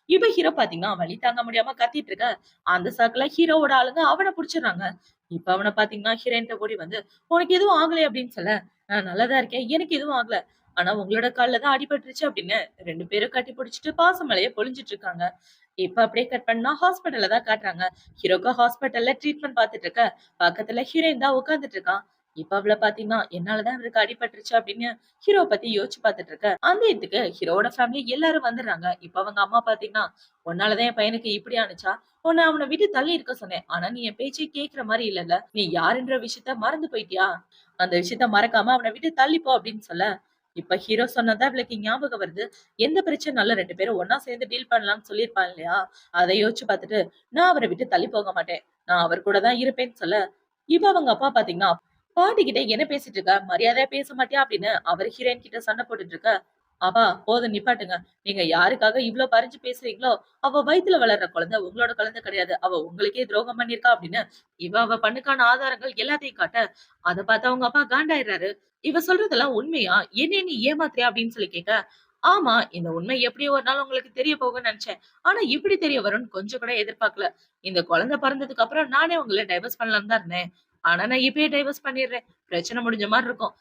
இப்ப ஹீரோ பாத்தீங்கன்னா, வலி தாங்க முடியாம கத்திட்டு இருக்க. அந்த சாக்குல ஹீரோவோட ஆளுங்க அவன புடிச்சிடுறாங்க. இப்ப அவன பாத்தீங்கன்னா, ஹீரோயின்ட்ட ஓடி வந்து, "உனக்கு எதுவும் ஆகலையா?" அப்படின்னு சொல்ல, "நான் நல்லாதான் இருக்கேன். எனக்கு எதுவும் ஆகல. ஆனா உங்களோட கால்ல தான் அடிபட்டுருச்சு" அப்படின்னு 2 பேரும் கட்டி பிடிச்சிட்டு பாசமழைய பொழிஞ்சிட்டு இருக்காங்க. இப்ப அப்படியே கட் பண்ணா ஹாஸ்பிடல்ல தான் காட்டுறாங்க. ஹீரோக்கு ஹாஸ்பிடல்ல ட்ரீட்மெண்ட் பார்த்துட்டு இருக்க. பக்கத்துல ஹீரோயின் தான் உட்கார்ந்துட்டு இருக்கான். இப்ப அவள பாத்தீங்கன்னா, என்னாலதான் இவருக்கு அடிபட்டுருச்சு அப்படின்னு ஹீரோ பத்தி யோசிச்சு பார்த்துட்டு இருக்க. அந்த இடத்துக்கு ஹீரோவோட ஃபேமிலி எல்லாரும் வந்துடுறாங்க. இப்ப அவங்க அம்மா பாத்தீங்கன்னா, "உன்னாலதான் என் பையனுக்கு இப்படி ஆனுச்சா? உன்னை அவனை விட்டு தள்ளி இருக்க சொன்னேன். ஆனா நீ என் பேச்சை கேட்கிற மாதிரி இல்லல்ல. நீ யாருன்ற விஷயத்த மறந்து போயிட்டியா? அந்த விஷயத்த மறக்காம அவனை விட்டு தள்ளிப்போ" அப்படின்னு சொல்ல, இப்ப ஹீரோ சொன்னதா இவளுக்கு ஞாபகம் வருது. எந்த பிரச்சனைனாலும் 2 பேரும் ஒண்ணா சேர்ந்து டீல் பண்ணலாம்னு சொல்லியிருப்பான் இல்லையா? அத யோசிச்சு பார்த்துட்டு, நான் அவர விட்டு தள்ளி போக மாட்டேன். நான் அவர் கூட தான் இருப்பேன்னு சொல்ல, இவ அவங்க அப்பா பாத்தீங்கன்னா, பாட்டி கிட்ட என்ன பேசிட்டு இருக்க? மரியாதையா பேச மாட்டியா? அப்படின்னு அவர் ஹீரோயின் கிட்ட சண்டை போட்டுட்டு இருக்க. அப்பா போதும் நிப்பாட்டுங்க. நீங்க யாருக்காக இவ்ளோ பறிஞ்சு பேசுறீங்களோ, அவ வயித்துல வளர்ற குழந்தை உங்களோட குழந்தை கிடையாது. அவ உங்களுக்கே துரோகம் பண்ணியிருக்கா அப்படின்னு அவ பண்ணுக்கான ஆதாரங்கள் எல்லாத்தையும் காட்ட, அத பார்த்து அவங்க அப்பா காண்டாயிடுறாரு. இவ சொல்றதெல்லாம் உண்மையா? என்னைய நீ ஏமாத்துறியா? அப்படின்னு சொல்லி கேட்க, ஆமா இந்த உண்மை எப்படியோ ஒரு நாள் உங்களுக்கு தெரிய போகும்னு நினைச்சேன். ஆனா இப்படி தெரிய வரும்னு கொஞ்சம் கூட எதிர்பார்க்கல. இந்த குழந்தை பிறந்ததுக்கு அப்புறம் நானே உங்கள டைவர்ஸ் பண்ணலாம்னு தான் இருந்தேன். ஆனா நான் இப்பயே டைவர்ஸ் பண்ணிடுறேன். பிரச்சனை முடிஞ்ச மாரி இருக்கும்.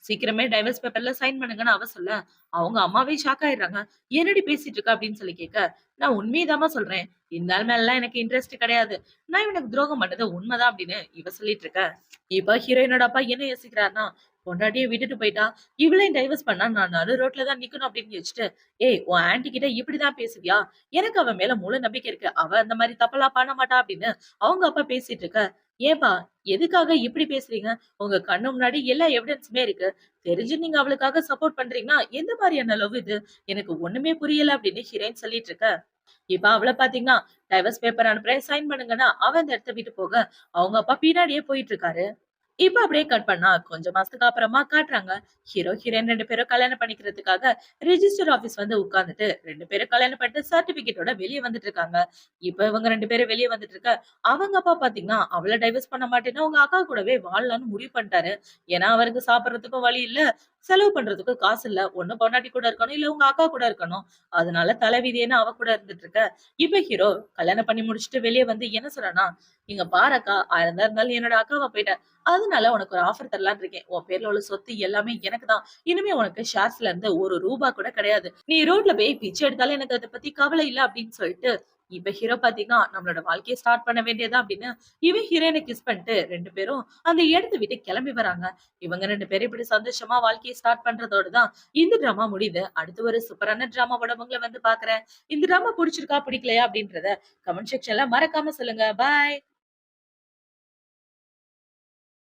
சீக்கிரமே டைவர்ஸ் பேப்பர்ல சைன் பண்ணுங்கன்னு அவ சொல்ல, அவங்க அம்மாவே ஷாக் ஆயிடுறாங்க. "என்னடி பேசிட்டு இருக்க?" அப்படின்னு சொல்லி கேட்க, "நான் உண்மையதாம்மா சொல்றேன். இந்த ஆள் மேலலாம் எனக்கு இன்ட்ரெஸ்ட் கிடையாது. நான் இவனுக்கு துரோகம் பண்ணது உண்மைதான்" அப்படின்னு இவ சொல்லிட்டு இருக்க. இப்ப ஹீரோயினோட அப்பா என்ன யோசிக்கிறாருன்னா, பொண்டாட்டிய விட்டுட்டு போயிட்டா, இவளையும் டைவர்ஸ் பண்ணா நான் நடு ரோட்ல தான் நிக்கணும் அப்படின்னு யோசிச்சுட்டு, "ஏய் உன் ஆன்டி கிட்ட இப்படிதான் பேசுவியா? எனக்கு அவ மேல முழு நம்பிக்கை இருக்கு. அவ அந்த மாரி தப்பெல்லாம் பண்ண மாட்டா" அப்படின்னு அவங்க அப்பா பேசிட்டு இருக்க. "ஏன்பா எதுக்காக இப்படி பேசுறீங்க? உங்க கண்ணு முன்னாடி எல்லா எவிடன்ஸுமே இருக்கு. தெரிஞ்சு நீங்க அவளுக்காக சப்போர்ட் பண்றீங்கன்னா, எந்த மாரியான லவ் இது? எனக்கு ஒண்ணுமே புரியல" அப்படின்னு ஹீரோயின் சொல்லிட்டு இருக்க. இப்ப அவள பாத்தீங்கன்னா, டைவர்ஸ் பேப்பர் அனுப்புறேன், சைன் பண்ணுங்கன்னா, அவ அந்த இடத்த விட்டு போக, அவங்க அப்பா பின்னாடியே போயிட்டு இருக்காரு. இப்ப அப்படியே கட் பண்ணா, கொஞ்சம் மாசத்துக்கு அப்புறமா காட்டுறாங்க. ஹீரோ, ஹீரோயின் 2 பேரும் கல்யாணம் பண்ணிக்கிறதுக்காக ரிஜிஸ்டர் ஆபீஸ் வந்து உட்கார்ந்துட்டு 2 பேரும் கல்யாணம் பண்ணிட்டு சர்டிபிகேட்டோட வெளிய வந்துட்டு இருக்காங்க. இப்ப இவங்க 2 பேரும் வெளிய வந்துட்டு இருக்க, அவங்க அப்பா பாத்தீங்கன்னா, அவள டைவர்ஸ் பண்ண மாட்டேன்னு உங்க அக்கா கூடவே வாழலாம்னு முடிவு பண்ணிட்டாரு. ஏன்னா, அவருக்கு சாப்பிடுறதுக்கும் வழி இல்ல, செலவு பண்றதுக்கும் காசு இல்ல. ஒண்ணு பொண்டாட்டி கூட இருக்கணும், இல்ல உங்க அக்கா கூட இருக்கணும். அதனால தலைவிதின்னு அவ கூட இருந்துட்டு இருக்க. இப்ப ஹீரோ கல்யாணம் பண்ணி முடிச்சுட்டு வெளிய வந்து என்ன சொல்றான்னா, "இங்க பாரு அக்கா, 1000 தான் இருந்தாலும் என்னோட அக்காவா போயிட்ட. அதனால உனக்கு ஒரு ஆஃபர் தரலான்னு இருக்கேன். உன் பேர்ல உள்ள சொத்து எல்லாமே எனக்கு தான். இனிமே உனக்கு ஷேர்ஸ்ல இருந்து ₹1 கூட கிடையாது. நீ ரோட்ல போய் பிச்சை எடுத்தாலும் எனக்கு அத பத்தி கவலை இல்ல" அப்படின்னு சொல்லிட்டு, இப்ப ஹீரோ பாத்தீங்கன்னா, நம்மளோட வாழ்க்கைய ஸ்டார்ட் பண்ண வேண்டியதுதான் அப்படின்னு, இவன் ஹீரோயின கிஸ் பண்ணிட்டு 2 பேரும் அந்த இடத்த விட்டு கிளம்பி வராங்க. இவங்க 2 பேரும் இப்படி சந்தோஷமா வாழ்க்கைய ஸ்டார்ட் பண்றதோட தான் இந்த டிராமா முடியுது. அடுத்து ஒரு சூப்பரான டிராமாவோட உங்கள வந்து பாக்குறேன். இந்த டிராமா புடிச்சிருக்கா, பிடிக்கலையா அப்படின்றத கமெண்ட் செக்ஷன்ல மறக்காம சொல்லுங்க. பாய்.